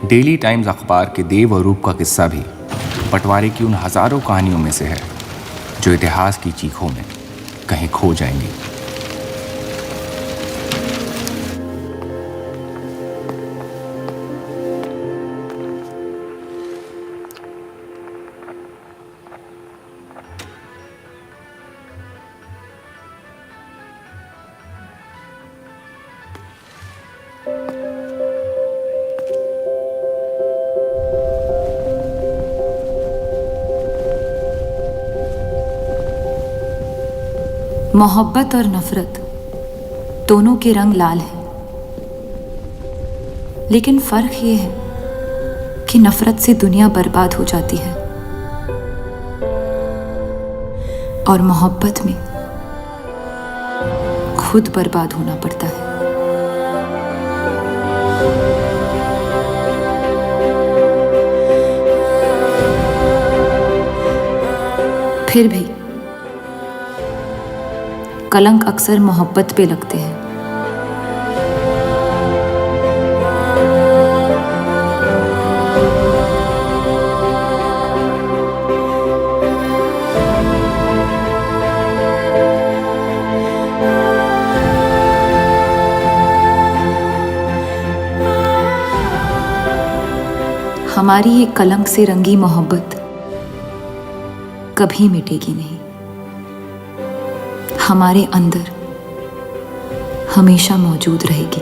डेली टाइम्स अखबार के देव और रूप का किस्सा भी बंटवारे की उन हजारों कहानियों में से है जो इतिहास की चीखों में कहीं खो जाएंगी। मोहब्बत और नफरत दोनों के रंग लाल हैं, लेकिन फर्क ये है कि नफरत से दुनिया बर्बाद हो जाती है और मोहब्बत में खुद बर्बाद होना पड़ता है। फिर भी कलंक अक्सर मोहब्बत पे लगते हैं। हमारी ये कलंक से रंगी मोहब्बत कभी मिटेगी नहीं, हमारे अंदर हमेशा मौजूद रहेगी।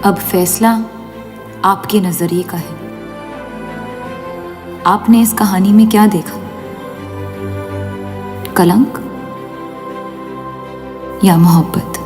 अब फैसला आपके नजरिए का है। आपने इस कहानी में क्या देखा? कलंक या मोहब्बत?